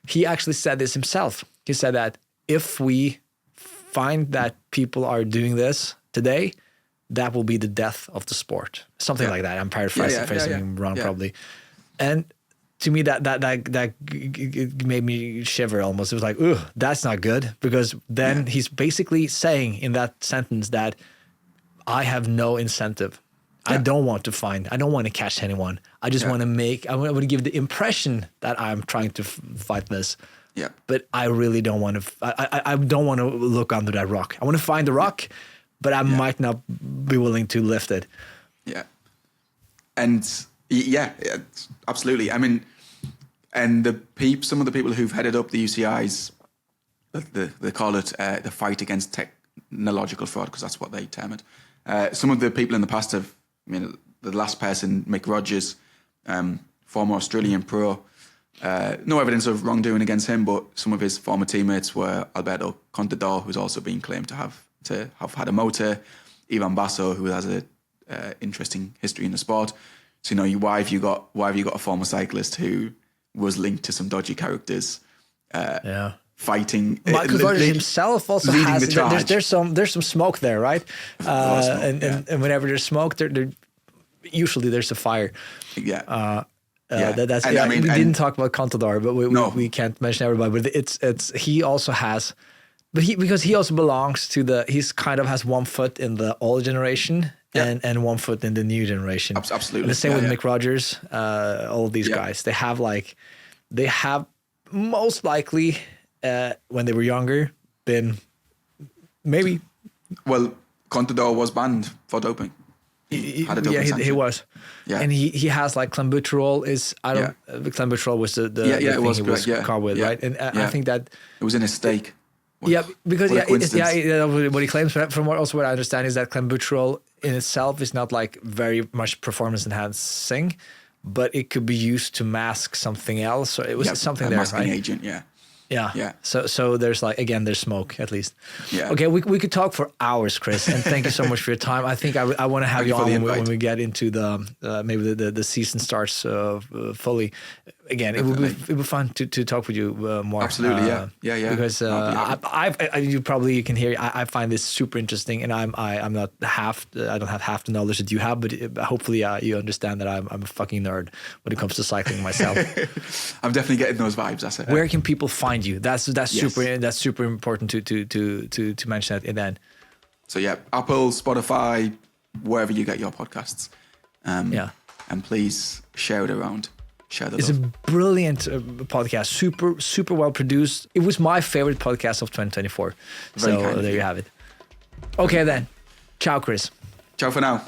he actually said this himself. He said that if we find that people are doing this today, that will be the death of the sport. Something like that. I'm paraphrasing him wrong probably. And to me, that made me shiver almost. It was like, ooh, that's not good, because then he's basically saying in that sentence that I have no incentive. I don't want to catch anyone. I just want to give the impression that I'm trying to fight this. Yeah. But I really don't want to. I don't want to look under that rock. I want to find the rock, but I might not be willing to lift it. Yeah. And absolutely. I mean, and some of the people who've headed up the UCI's, they call it the fight against technological fraud, because that's what they term it. Some of the people in the past the last person, Mick Rogers, former Australian pro, no evidence of wrongdoing against him, but some of his former teammates were Alberto Contador, who's also been claimed to have had a motor, Ivan Basso, who has a interesting history in the sport. So why have you got a former cyclist who was linked to some dodgy characters fighting? Michael Rogers himself also has there's some smoke there, right? And whenever there's smoke, usually there's a fire. Yeah. That's And, we didn't talk about Contador, but we can't mention everybody. But it's he also has, because he also belongs to he's kind of has one foot in the old generation and one foot in the new generation. Absolutely. And the same with Mick Rogers. All of these guys, they have most likely when they were younger been maybe. Well, Contador was banned for doping. He had a doping sanction. He was. Yeah. And he has like clenbuterol clenbuterol was the thing he was caught with, right? And I think that it was in his steak. Because what he claims from what I understand is that clenbuterol in itself is not like very much performance enhancing, but it could be used to mask something else. So it was something there, masking right? Agent, yeah. Yeah. So there's like, again, there's smoke at least. Yeah. Okay, we could talk for hours, Chris, and thank you so much for your time. I think I want to have you on when we get into the maybe the season starts fully. Again, it would be fun to talk with you more. Absolutely, yeah. Because you can hear I find this super interesting, and I'm not I don't have half the knowledge that you have, but hopefully you understand that I'm a fucking nerd when it comes to cycling myself. I'm definitely getting those vibes. That's it. Where can people find you? That's super important to mention at the end. So Apple, Spotify, wherever you get your podcasts. And please share it around. It's a brilliant podcast, super well produced. It was my favorite podcast of 2024. So there you have it. Okay then. Ciao, Chris. Ciao for now.